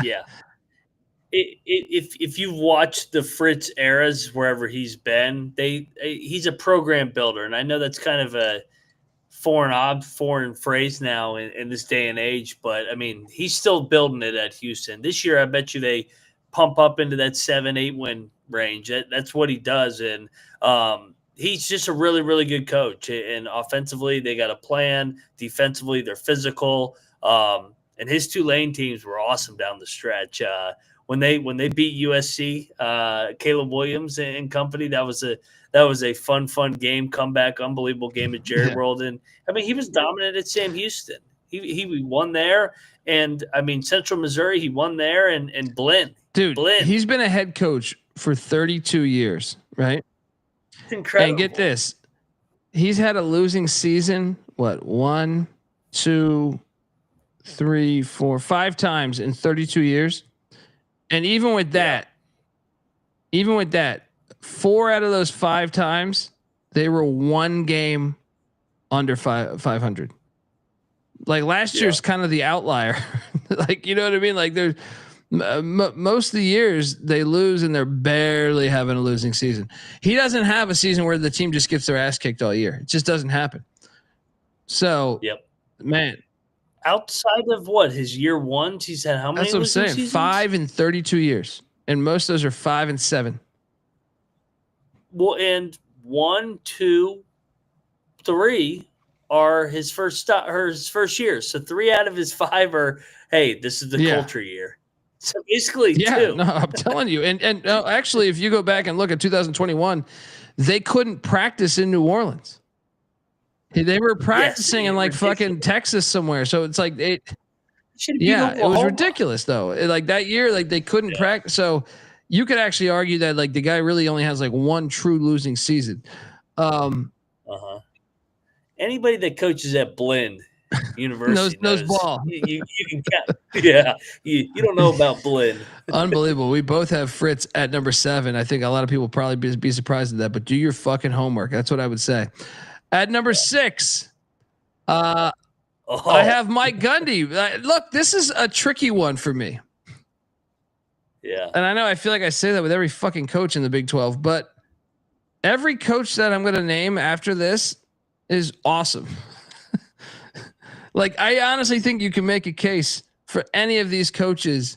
Yeah. If you've watched the Fritz eras wherever he's been, he's a program builder, and I know that's kind of a foreign phrase now in this day and age. But I mean, he's still building it at Houston. This year, I bet you they pump up into that 7-8 win range. That's what he does. And he's just a really, really good coach. And offensively, they got a plan. Defensively, they're physical. And his Tulane teams were awesome down the stretch. When they beat USC, Caleb Williams and company, that was a fun game, comeback, unbelievable game at Jerry World. And I mean, he was dominant at Sam Houston. He won there. And I mean, Central Missouri, he won there, and Blinn. Dude, Blinn. He's been a head coach for 32 years, right? It's incredible. And get this, he's had a losing season. What, 1, 2, 3, 4, 5 times in 32 years. And even with that, 4 out of those 5 times, they were 1 game under 500. Like last year's kind of the outlier. Like, you know what I mean? Like there's most of the years they lose and they're barely having a losing season. He doesn't have a season where the team just gets their ass kicked all year. It just doesn't happen. So, man, outside of what his year ones, he's had how many? That's what I'm saying. Seasons? 5 in 32 years, and most of those are 5 and 7. Well, and 1, 2, 3 are his first year. So 3 out of his 5 are, hey, this is the culture year. So basically, 2. No, I'm telling you. And actually, if you go back and look at 2021, they couldn't practice in New Orleans. They were practicing in like fucking Texas somewhere. So it's like it was ridiculous though. Like that year, like they couldn't practice. So you could actually argue that like the guy really only has like 1 true losing season. Anybody that coaches at Blinn University knows ball. You can count. Yeah, you don't know about Blinn. Unbelievable. We both have Fritz at number 7. I think a lot of people probably be surprised at that, but do your fucking homework. That's what I would say. At number 6, I have Mike Gundy. Look, this is a tricky one for me. Yeah. And I know I feel like I say that with every fucking coach in the Big 12, but every coach that I'm going to name after this is awesome. Like, I honestly think you can make a case for any of these coaches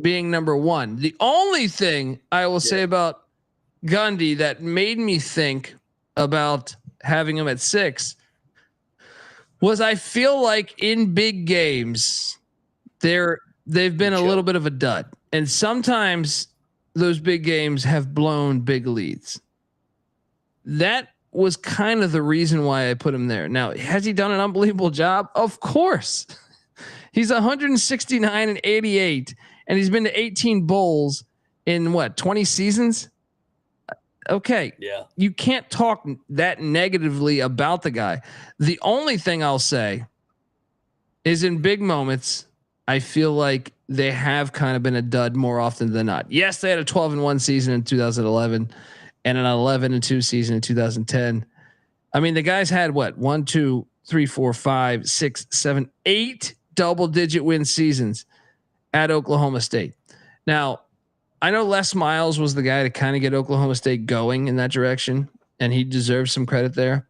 being number 1. The only thing I will say about Gundy that made me think about having him at 6 was I feel like in big games they've been a little bit of a dud, and sometimes those big games have blown big leads. That was kind of the reason why I put him there. Now, has he done an unbelievable job? Of course. He's 169 and 88, and he's been to 18 bowls in 20 seasons? Okay. Yeah. You can't talk that negatively about the guy. The only thing I'll say is in big moments, I feel like they have kind of been a dud more often than not. Yes, they had a 12-1 season in 2011 and an 11-2 season in 2010. I mean, the guys had 1, 2, 3, 4, 5, 6, 7, 8 double-digit win seasons at Oklahoma State. Now, I know Les Miles was the guy to kind of get Oklahoma State going in that direction, and he deserves some credit there.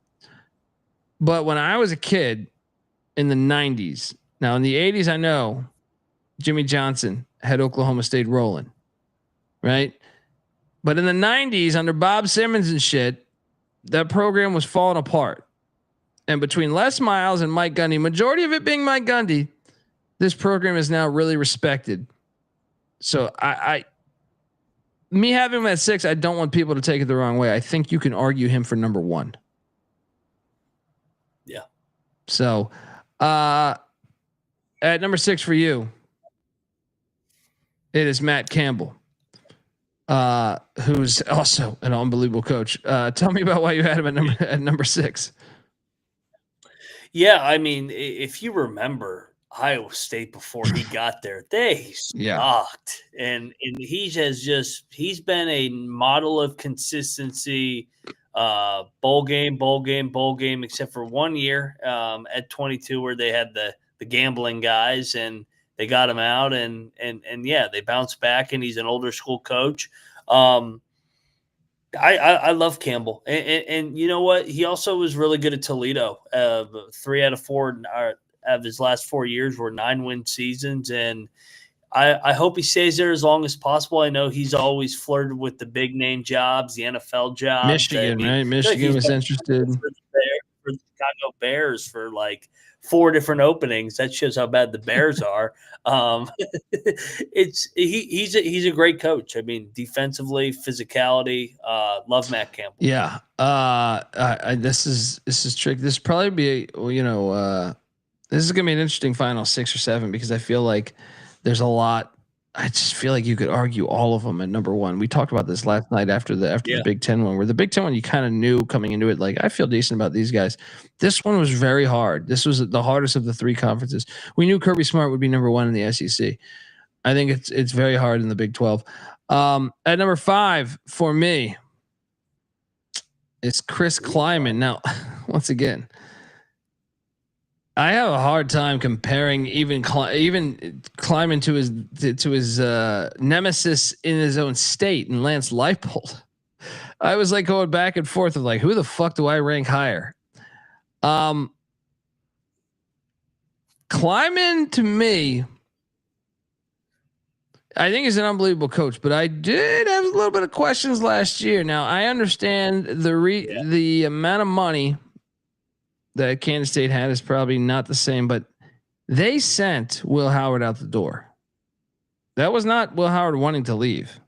But when I was a kid in the 90s, now in the 80s, I know Jimmy Johnson had Oklahoma State rolling, right? But in the 90s, under Bob Simmons and shit, that program was falling apart. And between Les Miles and Mike Gundy, majority of it being Mike Gundy, this program is now really respected. So me having him at 6, I don't want people to take it the wrong way. I think you can argue him for number 1. Yeah. So at number 6 for you, it is Matt Campbell, who's also an unbelievable coach. Tell me about why you had him at number 6. Yeah, I mean, if you remember Iowa State before he got there, they sucked. And he's been a model of consistency, bowl game, except for 1 year at 22 where they had the gambling guys and they got him out and they bounced back, and he's an older school coach. I love Campbell, and you know what? He also was really good at Toledo. 3 out of 4 of his last 4 years were 9-win seasons, and I hope he stays there as long as possible. I know he's always flirted with the big name jobs, the NFL jobs. Michigan, right? Michigan was interested for the Chicago Bears for like 4 different openings. That shows how bad the Bears are. He's a great coach. I mean, defensively, physicality. Love Matt Campbell. Yeah. This is tricky. This probably be this is gonna be an interesting final 6 or 7 because I feel like there's a lot. I just feel like you could argue all of them at number 1. We talked about this last night after the Big Ten one, where the Big Ten one you kind of knew coming into it, like I feel decent about these guys. This one was very hard. This was the hardest of the 3 conferences. We knew Kirby Smart would be number 1 in the SEC. I think it's very hard in the Big 12. At number 5 for me, it's Chris Klieman. Now, once again, I have a hard time comparing even Klieman to his nemesis in his own state and Lance Leipold. I was like going back and forth of like, who the fuck do I rank higher? Klieman to me, I think he's an unbelievable coach, but I did have a little bit of questions last year. Now I understand the amount of money that Kansas State had is probably not the same, but they sent Will Howard out the door. That was not Will Howard wanting to leave.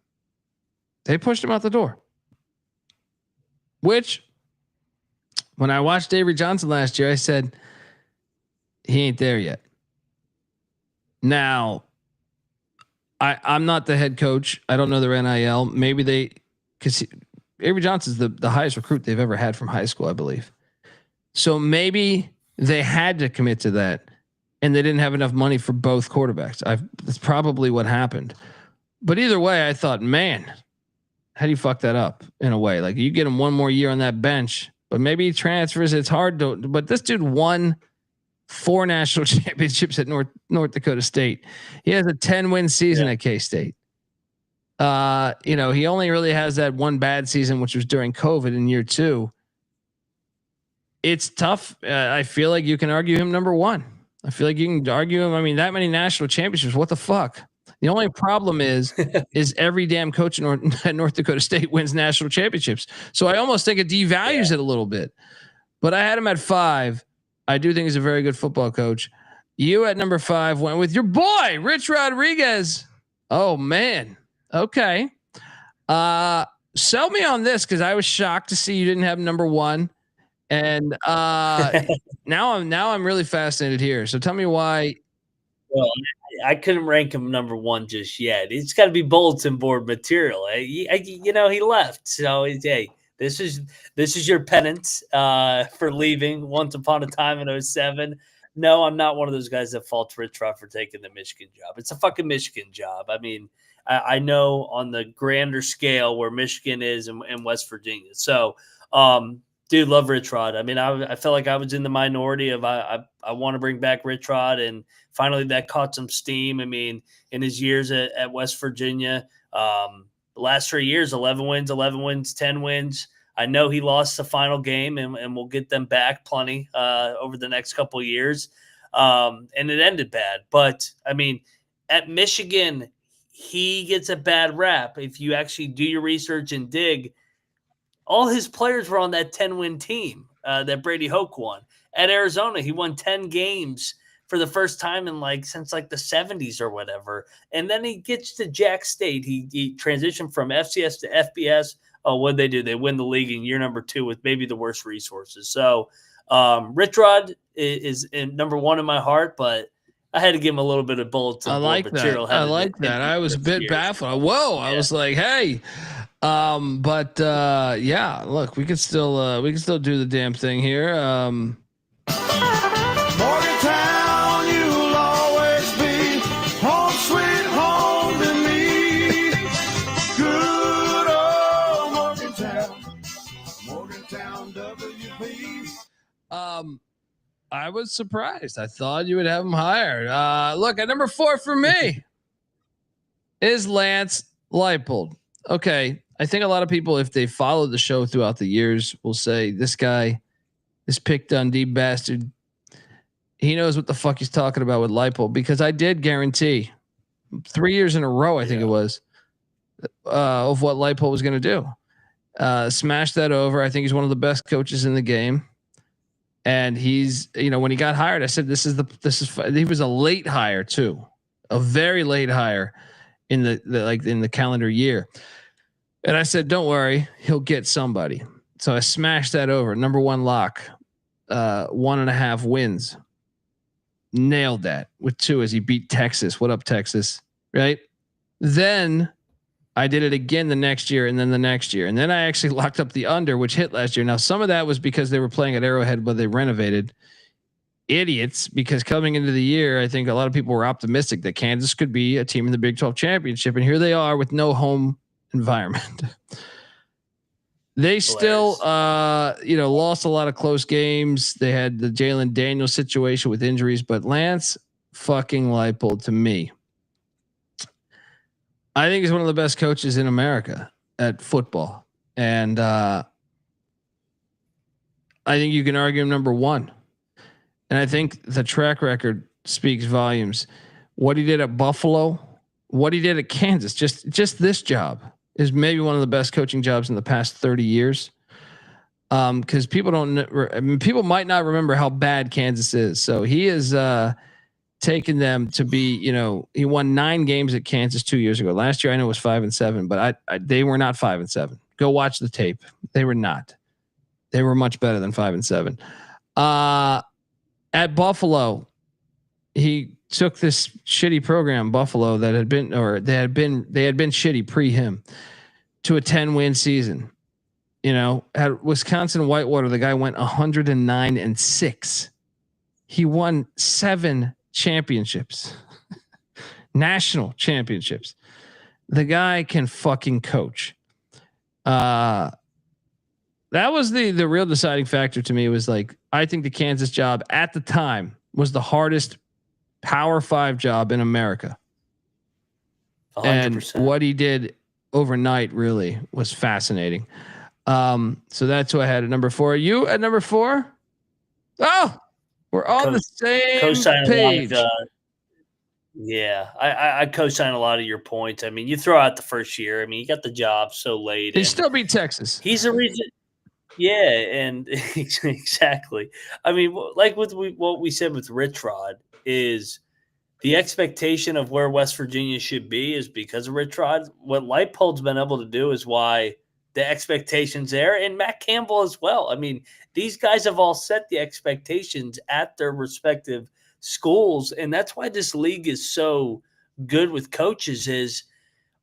They pushed him out the door. Which, when I watched Avery Johnson last year, I said, he ain't there yet. Now, I'm not the head coach. I don't know their NIL. Maybe because Avery Johnson's the highest recruit they've ever had from high school, I believe. So maybe they had to commit to that and they didn't have enough money for both quarterbacks. That's probably what happened. But either way, I thought, man, how do you fuck that up in a way? Like you get him one more year on that bench, but maybe he transfers. It's hard to, but this dude won 4 national championships at North Dakota State. He has a 10-win season at K-State. He only really has that one bad season, which was during COVID in year 2. It's tough. I feel like you can argue him number 1. I feel like you can argue him. I mean, that many national championships. What the fuck? The only problem is every damn coach at North Dakota State wins national championships. So I almost think it devalues it a little bit. But I had him at 5. I do think he's a very good football coach. You at number 5 went with your boy, Rich Rodriguez. Oh man. Okay. Sell me on this because I was shocked to see you didn't have number 1. And now I'm really fascinated here. So tell me why. Well, I couldn't rank him number 1 just yet. It's got to be bulletin board material. He left. So hey, this is your penance for leaving once upon a time in 2007. No, I'm not one of those guys that faults Rich Rod for taking the Michigan job. It's a fucking Michigan job. I mean, I know on the grander scale where Michigan is in West Virginia. So, dude, love Rich Rod. I mean, I felt like I was in the minority of I want to bring back Rich Rod, and finally that caught some steam. I mean, in his years at West Virginia, the last 3 years, 11 wins, 10 wins. I know he lost the final game, and we'll get them back plenty over the next couple of years. And it ended bad. But, I mean, at Michigan, he gets a bad rap. If you actually do your research and dig, all his players were on that 10-win team that Brady Hoke won. At Arizona, he won 10 games for the first time since the 70s or whatever. And then he gets to Jack State. He transitioned from FCS to FBS. Oh, what'd they do? They win the league in year number 2 with maybe the worst resources. So Rich Rod is number 1 in my heart, but I had to give him a little bit of bulletin board material. I like that. I was a bit baffled. Whoa. I was like, hey. Look, we could still do the damn thing here. Morgantown, you'll always be home sweet home to me. Good old Morgantown, WP. I was surprised. I thought you would have him higher. Look, at number 4 for me is Lance Leipold. Okay. I think a lot of people, if they followed the show throughout the years, will say this guy, this pick Dundee bastard, he knows what the fuck he's talking about with Leipold, because I did guarantee 3 years in a row, I think it was, of what Leipold was going to do. Smash that over. I think he's one of the best coaches in the game. And he's, when he got hired, I said, he was a late hire too, a very late hire in the calendar year. And I said, don't worry, he'll get somebody. So I smashed that over. Number one lock, 1.5 wins. Nailed that with 2 as he beat Texas. What up, Texas? Right. Then I did it again the next year, and then the next year. And then I actually locked up the under, which hit last year. Now, some of that was because they were playing at Arrowhead, but they renovated. Idiots, because coming into the year, I think a lot of people were optimistic that Kansas could be a team in the Big 12 championship. And here they are with no home environment. They still, lost a lot of close games. They had the Jalen Daniels situation with injuries, but Lance fucking Leipold, to me, I think he's one of the best coaches in America at football. And I think you can argue him number one. And I think the track record speaks volumes. What he did at Buffalo, what he did at Kansas, just this job is maybe one of the best coaching jobs in the past 30 years. Because people might not remember how bad Kansas is. So he is taken them to be, he won 9 games at Kansas 2 years ago. Last year, I know it was 5-7, but they were not 5-7. Go watch the tape. They were not. They were much better than 5-7. At Buffalo, he took this shitty program, Buffalo, that had been, or they had been shitty pre him, to a 10-win season. At Wisconsin Whitewater, the guy went 109-6. He won 7 championships, national championships. The guy can fucking coach. That was the real deciding factor to me. It was like, I think the Kansas job at the time was the hardest Power 5 job in America. 100%. And what he did overnight really was fascinating. So that's who I had at number 4. You at number 4? Oh, we're on the same page. I co-sign a lot of your points. I mean, you throw out the first year. I mean, you got the job so late. He still beat Texas. He's the reason. Yeah, and exactly. I mean, like with what we said with Rich Rod, is the expectation of where West Virginia should be is because of Rich Rod. What Leipold's been able to do is why the expectations there, and Matt Campbell as well. I mean, these guys have all set the expectations at their respective schools, and that's why this league is so good with coaches. Is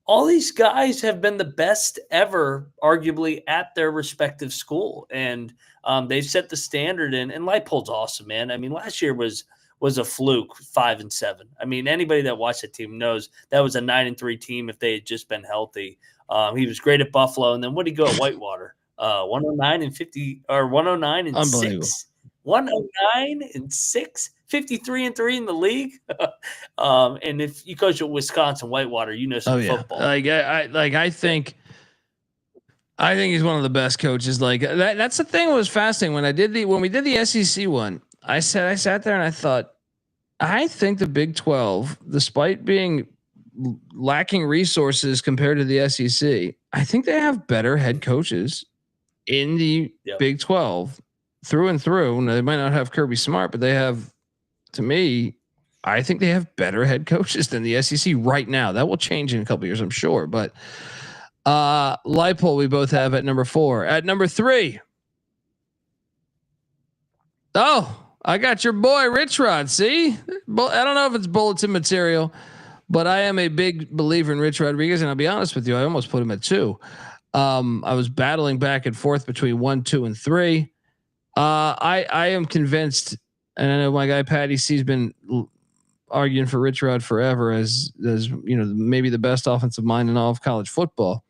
all these guys have been the best ever, arguably, at their respective school. And they've set the standard. And Leipold's awesome, man. I mean, last year was a fluke, 5-7. I mean, anybody that watched the team knows that was a 9-3 team if they had just been healthy. He was great at Buffalo. And then what did he go at Whitewater? 109-50 or 109-6. 109-6. 53-3 in the league. And if you coach at Wisconsin Whitewater, you know some football. I think he's one of the best coaches. Like that's the thing that was fascinating when we did the SEC one. I sat there and I thought, I think the Big 12, despite being lacking resources compared to the SEC, I think they have better head coaches in the Big 12 through and through. Now, they might not have Kirby Smart, but they have. To me, I think they have better head coaches than the SEC right now. That will change in a couple of years, I'm sure. But Leipold, we both have at number 4. At number 3. Oh, I got your boy Rich Rod. See, I don't know if it's bulletin material, but I am a big believer in Rich Rodriguez. And I'll be honest with you, I almost put him at 2. I was battling back and forth between 1, 2, and 3. I am convinced. And I know my guy Patty C's been arguing for Rich Rod forever as maybe the best offensive mind in all of college football.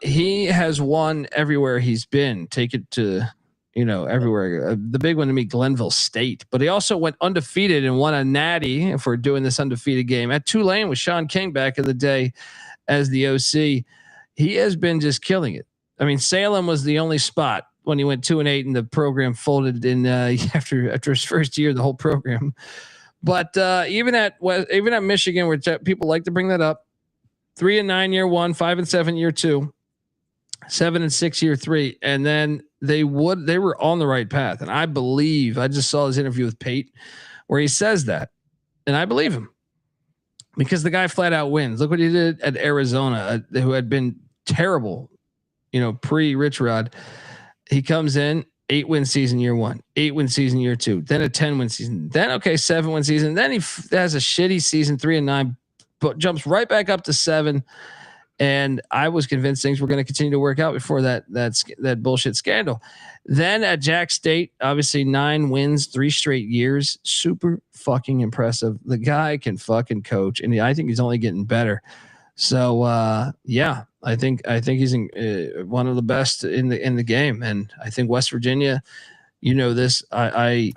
He has won everywhere he's been. Take it to everywhere. The big one to me, Glenville State, but he also went undefeated and won a natty. If we're doing this undefeated game at Tulane with Sean King back in the day as the OC, he has been just killing it. I mean, Salem was the only spot when he went 2-8 and the program folded in after his first year, the whole program. But even at Michigan, where people like to bring that up, 3-9 year 1, 5-7 year 2, 7-6 year 3, and then they were on the right path. And I believe I just saw his interview with Pate where he says that, and I believe him because the guy flat out wins. Look what he did at Arizona, who had been terrible, pre-Rich Rod. He comes in 8-win season year 1, 8-win season year 2, then a 10-win season, then 7-win season. Then he has a shitty season 3-9, but jumps right back up to 7. And I was convinced things were going to continue to work out before that bullshit scandal. Then at Jack State, obviously 9 wins, 3 straight years, super fucking impressive. The guy can fucking coach, and I think he's only getting better. So yeah, I think he's one of the best in the game, and I think West Virginia, this. I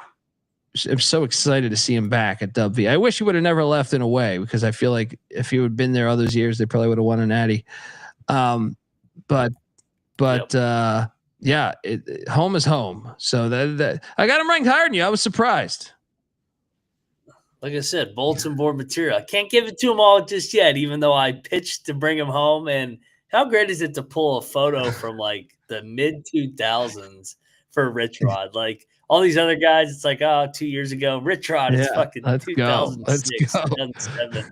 am so excited to see him back at Dub V. I wish he would have never left in a way, because I feel like if he would have been there all those years, they probably would have won a natty. But yeah, home is home. So that I got him ranked higher than you. I was surprised. Like I said, bulletin board material. I can't give it to him all just yet, even though I pitched to bring him home. And how great is it to pull a photo from like the mid 2000s for Rich Rod? Like all these other guys, it's like, 2 years ago. Rich Rod, it's fucking 2006, 2007.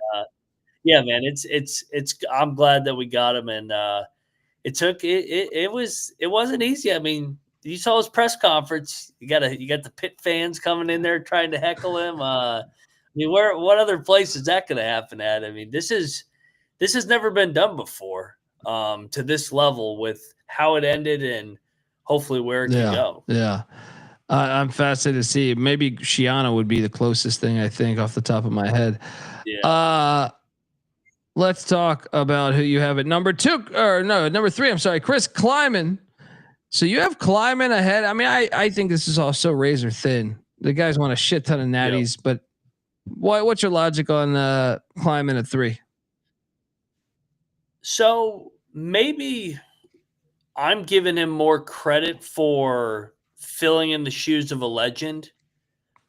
Yeah, man, it's. I'm glad that we got him, and it wasn't easy. I mean, you saw his press conference. You got the Pitt fans coming in there trying to heckle him. I mean, what other place is that going to happen at? I mean, this has never been done before to this level with how it ended and hopefully where it can go. Yeah. I'm fascinated to see. Maybe Shiana would be the closest thing, I think, off the top of my head. Yeah. Let's talk about who you have at number 3. I'm sorry, Chris Klieman. So you have Klieman ahead. I mean, I think this is also razor thin. The guys won a shit ton of natties, but what's your logic on Klieman at 3? So maybe I'm giving him more credit for filling in the shoes of a legend.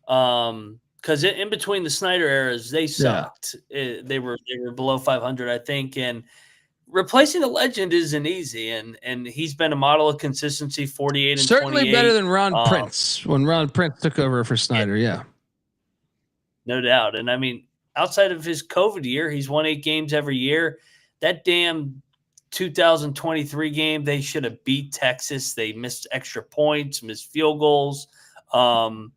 Because in between the Snyder eras, they sucked. Yeah. They were below 500, I think, and replacing a legend isn't easy. And he's been a model of consistency, 48 and certainly 28. Better than Ron Prince when Ron Prince took over for Snyder. Yeah, no doubt. And I mean, outside of his COVID year, he's won 8 games every year. That damn 2023 game, they should have beat Texas. They missed extra points, missed field goals. And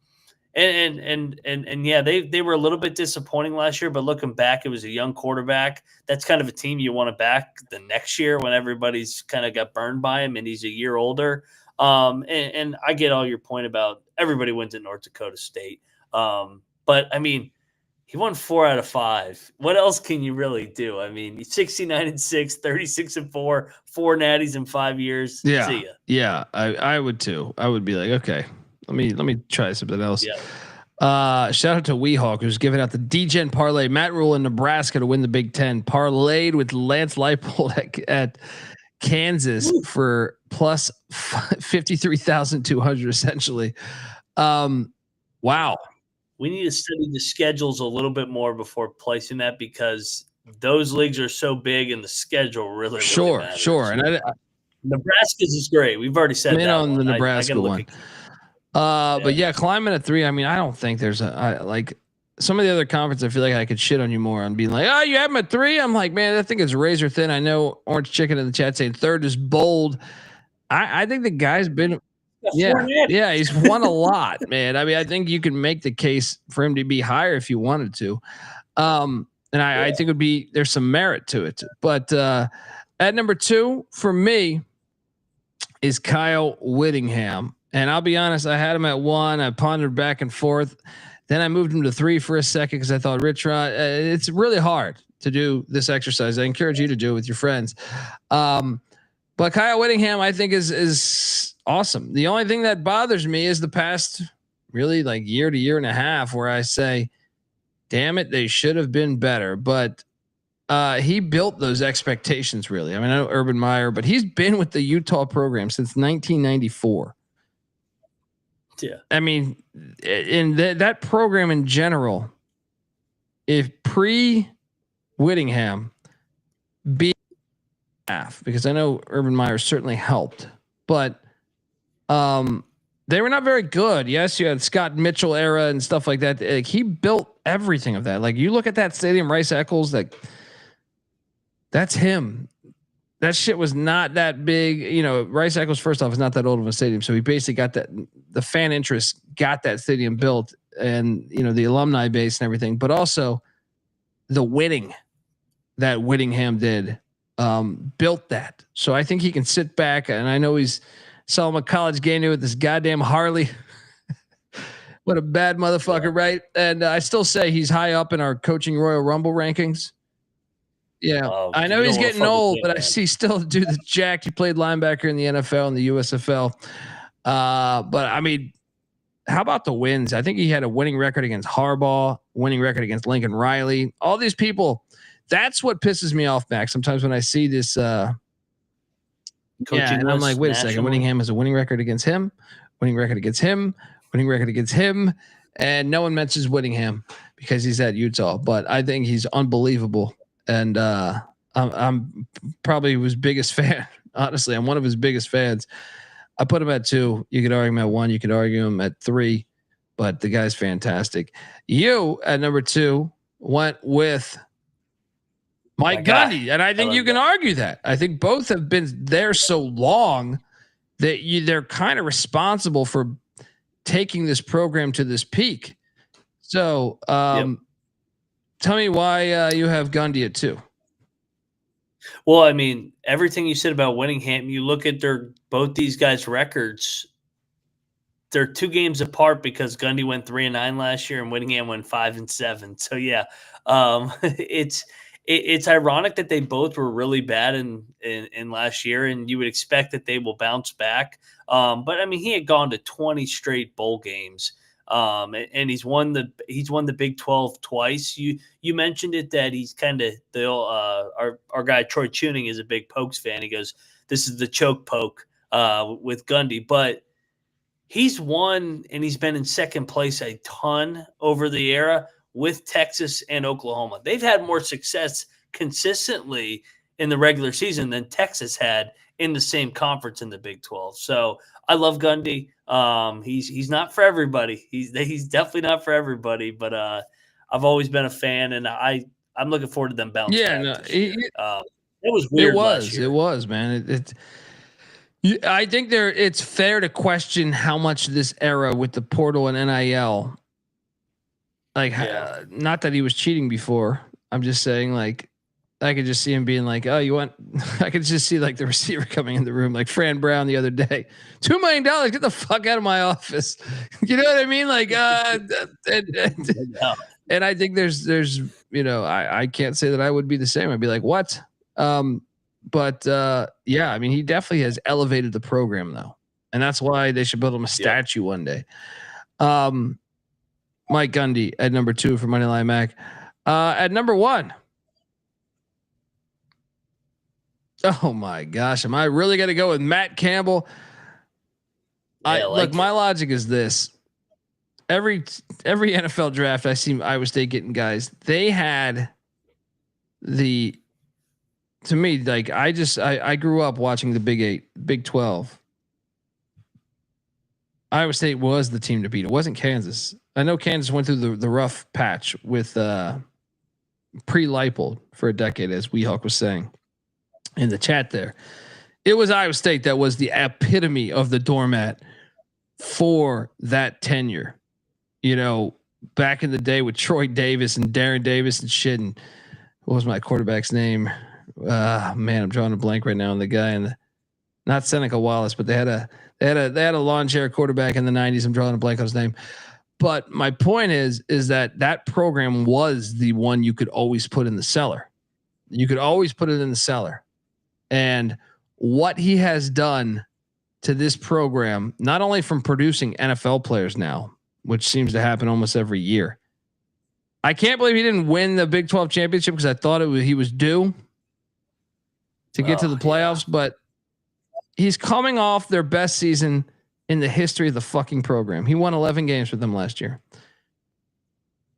yeah, they were a little bit disappointing last year, but looking back, it was a young quarterback. That's kind of a team you want to back the next year when everybody's kind of got burned by him and he's a year older. And I get all your point about everybody wins at North Dakota State. But I mean, he won 4 out of 5. What else can you really do? I mean, 69-6, 36-4, 4 natties in 5 years. Yeah. See ya. Yeah. I would too. I would be like, okay, let me try something else. Yeah. Shout out to Weehawk, who's giving out the D-Gen parlay. Matt Rule in Nebraska to win the Big Ten. Parlayed with Lance Leipold at Kansas for plus 53,200 essentially. Wow. We need to study the schedules a little bit more before placing that, because those leagues are so big and the schedule really matters. Sure. And Nebraska's is great. We've already said that on the Nebraska one. But yeah, Klieman at 3. I mean, I don't think there's like some of the other conference. I feel like I could shit on you more on being like, oh, you have him at 3. I'm like, man, I think it's razor thin. I know Orange Chicken in the chat saying 3rd is bold. I think the guy's been. Yeah, he's won a lot, man. I mean, I think you can make the case for him to be higher if you wanted to. And I think there's some merit to it. But at number 2 for me is Kyle Whittingham. And I'll be honest, I had him at 1. I pondered back and forth. Then I moved him to 3 for a second because I thought Rich Rod. It's really hard to do this exercise. I encourage you to do it with your friends. But Kyle Whittingham, I think, is awesome. The only thing that bothers me is the past really like year to year and a half where I say, damn it, they should have been better. But he built those expectations really. I mean, I know Urban Meyer, but he's been with the Utah program since 1994. Yeah. I mean, in that program in general, if pre-Whittingham be half, because I know Urban Meyer certainly helped, but they were not very good. Yes, you had Scott Mitchell era and stuff like that. Like, he built everything of that. Like, you look at that stadium, Rice Eccles, that's him. That shit was not that big. You know, Rice Eccles, first off, is not that old of a stadium. So he basically got that, the fan interest got that stadium built, and, you know, the alumni base and everything, but also the winning that Whittingham did, built that. So I think he can sit back, and I know saw him at college game day with this goddamn Harley. What a bad motherfucker, right? And I still say he's high up in our coaching Royal Rumble rankings. Yeah, I know he's getting old, but I see still do the jack. He played linebacker in the NFL and the USFL. But I mean, how about the wins? I think he had a winning record against Harbaugh, winning record against Lincoln Riley. All these people. That's what pisses me off, Max. Sometimes when I see this, and I'm like, wait a second. Whittingham has a winning record against him, winning record against him, winning record against him, and no one mentions Whittingham because he's at Utah. But I think he's unbelievable, and I'm probably his biggest fan. Honestly, I'm one of his biggest fans. I put him at 2. You could argue him at 1. You could argue him at 3, but the guy's fantastic. You at number 2 went with Mike Gundy, and I think you can argue that. I think both have been there so long that they're kind of responsible for taking this program to this peak. So, tell me why you have Gundy at 2. Well, I mean, everything you said about Whittingham, you look at both these guys' records. They're 2 games apart because Gundy went 3-9 last year and Whittingham went 5-7. So yeah, it's ironic that they both were really bad in last year, and you would expect that they will bounce back. But I mean, he had gone to 20 straight bowl games, and he's won the Big 12 twice. You mentioned it that he's kind of our guy Troy Tuning is a big Pokes fan. He goes, "This is the choke poke with Gundy," but he's won and he's been in second place a ton over the era with Texas and Oklahoma. They've had more success consistently in the regular season than Texas had in the same conference in the Big 12. So I love Gundy. He's not for everybody. He's definitely not for everybody, but I've always been a fan, and I'm looking forward to them bouncing back. It was weird. It was, man. I think it's fair to question how much this era with the portal and NIL, not that he was cheating before. I'm just saying, like, I could just see him being like, "Oh, you want?" I could just see like the receiver coming in the room, like Fran Brown the other day. $2 million, get the fuck out of my office. You know what I mean? Like, and I think there's, you know, I can't say that I would be the same. I'd be like, what? But yeah, I mean, he definitely has elevated the program though, and that's why they should build him a statue one day. Mike Gundy at number 2 for Moneyline Mac. At number 1. Oh my gosh. Am I really going to go with Matt Campbell? Look, my logic is this. Every NFL draft I see Iowa State getting guys, they had to me, like, I grew up watching the Big 8, Big 12. Iowa State was the team to beat. It wasn't Kansas. I know Kansas went through the rough patch with pre-Leipold for a decade, as Weehawk was saying in the chat there. It was Iowa State that was the epitome of the doormat for that tenure. You know, back in the day with Troy Davis and Darren Davis and shit. And what was my quarterback's name? Man, I'm drawing a blank right now on the guy, and not Seneca Wallace, but they had a lawn chair quarterback in the 90s. I'm drawing a blank on his name. But my point is that program was the one you could always put in the cellar. You could always put it in the cellar. And what he has done to this program, not only from producing NFL players now, which seems to happen almost every year, I can't believe he didn't win the Big 12 championship because I thought he was due to get to the playoffs, but he's coming off their best season in the history of the fucking program. He won 11 games with them last year.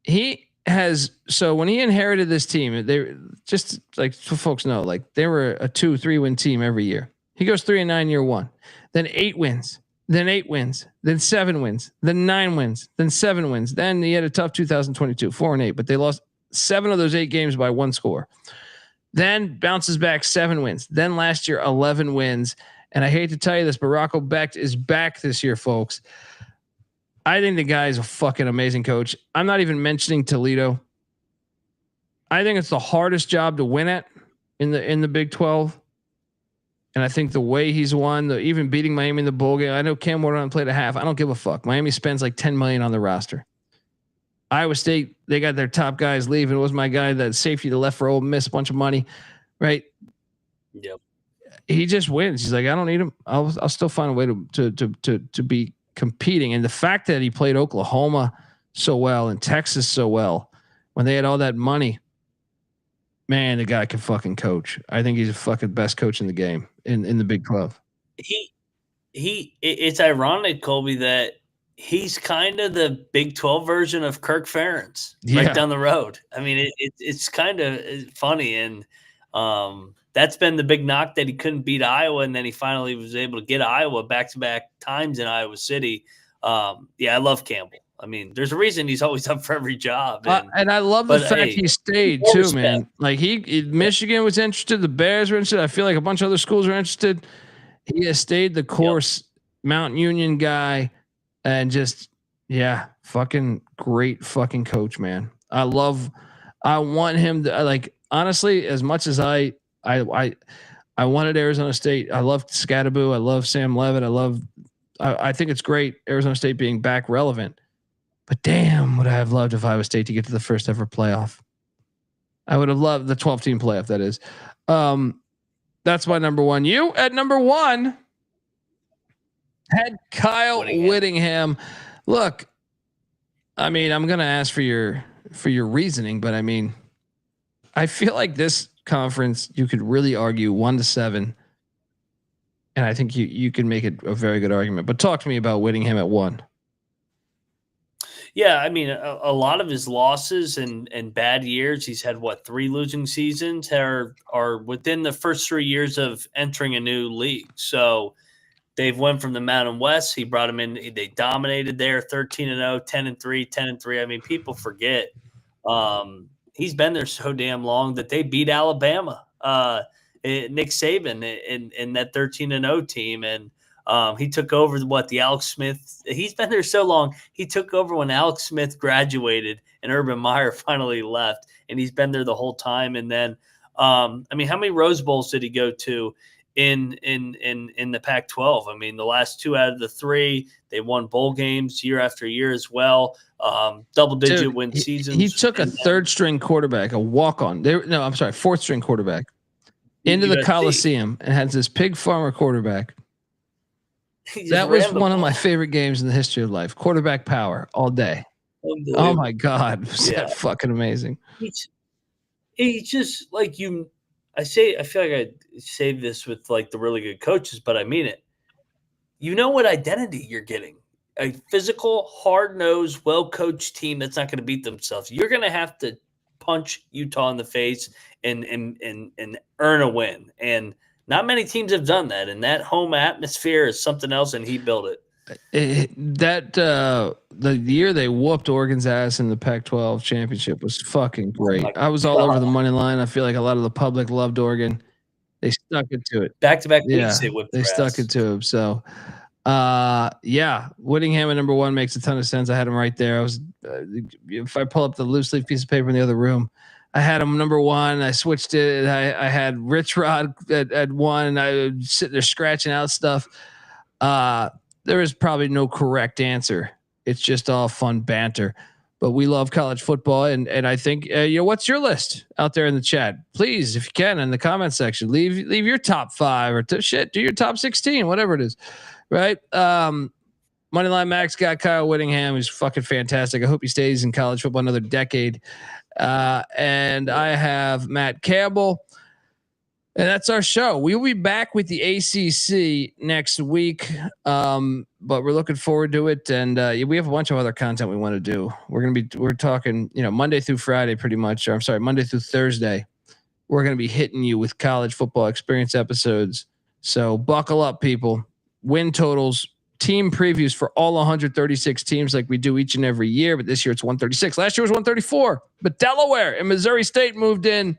So when he inherited this team, they just like so folks know, like they were a 2-3 win team every year. He goes 3-9 year one, then 8 wins, then 8 wins, then 7 wins, then 9 wins, then 7 wins. Then he had a tough 2022, 4-8, but they lost 7 of those 8 games by 1 score. Then bounces back 7 wins. Then last year, 11 wins. And I hate to tell you this, but Rocco Becht is back this year, folks. I think the guy is a fucking amazing coach. I'm not even mentioning Toledo. I think it's the hardest job to win at in the Big 12. And I think the way he's won, even beating Miami in the bowl game. I know Cam Warden played a half. I don't give a fuck. Miami spends like $10 million on the roster. Iowa State, they got their top guys leaving. It was my guy that safety to left for Ole Miss, a bunch of money, right? Yep. He just wins. He's like, I don't need him. I'll still find a way to be competing. And the fact that he played Oklahoma so well and Texas so well when they had all that money, man, the guy can fucking coach. I think he's the fucking best coach in the game in the Big 12. It's ironic, Colby, that he's kind of the Big 12 version of Kirk Ferentz right down the road. I mean, it's kind of funny. And that's been the big knock, that he couldn't beat Iowa. And then he finally was able to get Iowa back-to-back times in Iowa City. I love Campbell. I mean, there's a reason he's always up for every job. And I love the fact he stayed too, man. Like Michigan was interested. The Bears were interested. I feel like a bunch of other schools are interested. He has stayed the course, Mount Union guy. And just, fucking great fucking coach, man. I want him to, like, honestly, as much as I wanted Arizona State. I love Scatterboo. I love Sam Levitt. I think it's great Arizona State being back relevant. But damn, would I have loved if Iowa State to get to the first ever playoff. I would have loved the 12-team playoff, that is. That's my number one. You at number one had Kyle Whittingham. Look, I mean, I'm going to ask for your reasoning, but I mean, I feel like this conference, you could really argue 1-7. And I think you can make it a very good argument, but talk to me about Whittingham at 1. Yeah, I mean, a lot of his losses and bad years, he's had 3 losing seasons, are within the first 3 years of entering a new league. So they've went from the Mountain West. He brought them in. They dominated there, 13-0, 10-3, 10-3. I mean, people forget. He's been there so damn long that they beat Alabama. Nick Saban in that 13-0 team, and he took over the Alex Smith. He's been there so long. He took over when Alex Smith graduated and Urban Meyer finally left, and he's been there the whole time. And then, I mean, how many Rose Bowls did he go to in the Pac-12? I mean, the last 2 out of the 3, they won bowl games year after year as well. Double-digit win seasons. He took a third-string quarterback, a walk-on. Fourth-string quarterback into the Coliseum and had this pig farmer quarterback. That was one of my favorite games in the history of life. Quarterback power all day. Oh my God. Was that fucking amazing. He's just like you. I feel like I say this with like the really good coaches, but I mean it. You know what identity you're getting. A physical, hard-nosed, well-coached team that's not going to beat themselves. You're going to have to punch Utah in the face and earn a win. And not many teams have done that, and that home atmosphere is something else, and he built it. The year they whooped Oregon's ass in the Pac-12 championship was fucking great. I was all over the money line. I feel like a lot of the public loved Oregon. They stuck it to it. Back-to-back weeks, they stuck it to him. So, Whittingham at number 1 makes a ton of sense. I had him right there. I was, if I pull up the loose leaf piece of paper in the other room, I had him number 1. I switched it. I had Rich Rod at 1. I was sitting there scratching out stuff. There is probably no correct answer. It's just all fun banter. But we love college football, and I think what's your list out there in the chat? Please, if you can, in the comment section, leave your top 5 or do your top 16, whatever it is, right? Moneyline Max got Kyle Whittingham, who's fucking fantastic. I hope he stays in college football another decade. And I have Matt Campbell. And that's our show. We will be back with the ACC next week, but we're looking forward to it. And we have a bunch of other content we want to do. We're talking, Monday through Friday, pretty much. Or I'm sorry, Monday through Thursday. We're going to be hitting you with college football experience episodes. So buckle up, people. Win totals, team previews for all 136 teams, like we do each and every year. But this year it's 136. Last year was 134. But Delaware and Missouri State moved in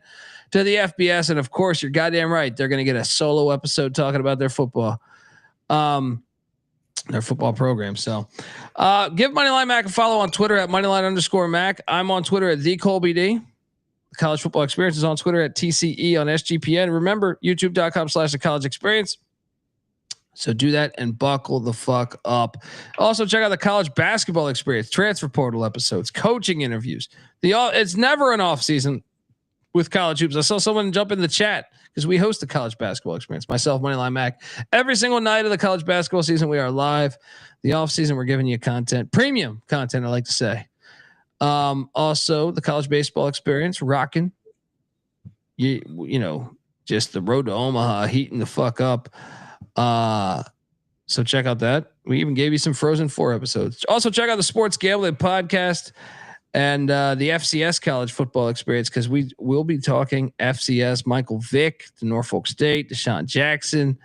to the FBS, and of course, you're goddamn right. They're going to get a solo episode talking about their football, program. So, give Moneyline Mac a follow on Twitter at Moneyline_Mac. I'm on Twitter at TheColbyD. The College Football Experience is on Twitter at TCE on SGPN. Remember, YouTube.com/The College Experience. So do that and buckle the fuck up. Also, check out the College Basketball Experience, transfer portal episodes, coaching interviews. It's never an off season with college hoops. I saw someone jump in the chat because we host the College Basketball Experience. Myself, Moneyline Mac. Every single night of the college basketball season, we are live. The off season, we're giving you content, premium content, I like to say. Also, the College Baseball Experience, rocking. Just the road to Omaha, heating the fuck up. So check out that. We even gave you some Frozen 4 episodes. Also, check out the Sports Gambling Podcast and the FCS College Football Experience, because we will be talking FCS. Michael Vick to Norfolk State, Deshaun Jackson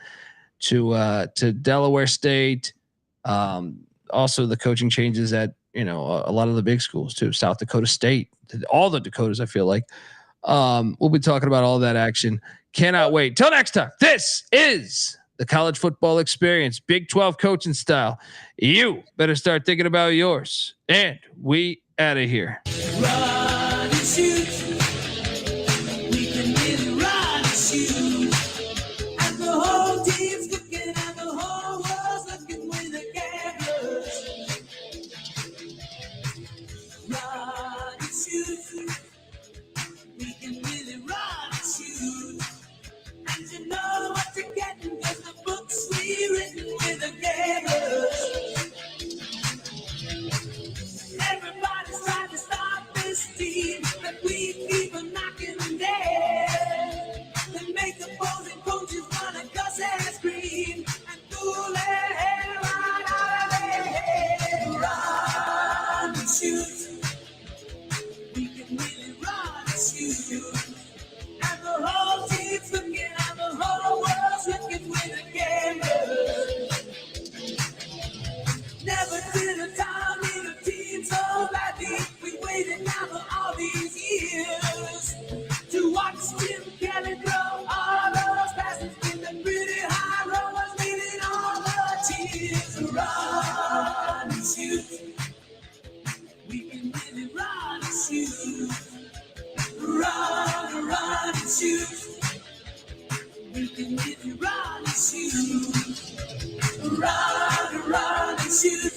to Delaware State. Also, the coaching changes at a lot of the big schools too. South Dakota State, all the Dakotas. I feel like we'll be talking about all that action. Cannot wait. Till next time. This is the College Football Experience, Big 12 coaching style. You better start thinking about yours. And we out of here. Run and shoot. We can really run and shoot. And the whole team's looking and the whole world's looking with the cameras. Run and shoot. We can really run and shoot. And you know what you're getting, 'cause the books we written with the cameras. Everybody's trying to stop this team, but we keep on knocking them dead. They make opposing coaches wanna cuss and scream and pull their hair right out of their head. Run and shoot. We can really run and shoot. And the whole team's looking and the whole world's looking with a camera. Never did a time in a team so badly. We waited now for all these years to watch Tim Kelly throw all those passes in the pretty high rollers, leading all the cheers. Run and shoot. We can really run and shoot. Run and shoot. We can really run and shoot. Run and shoot.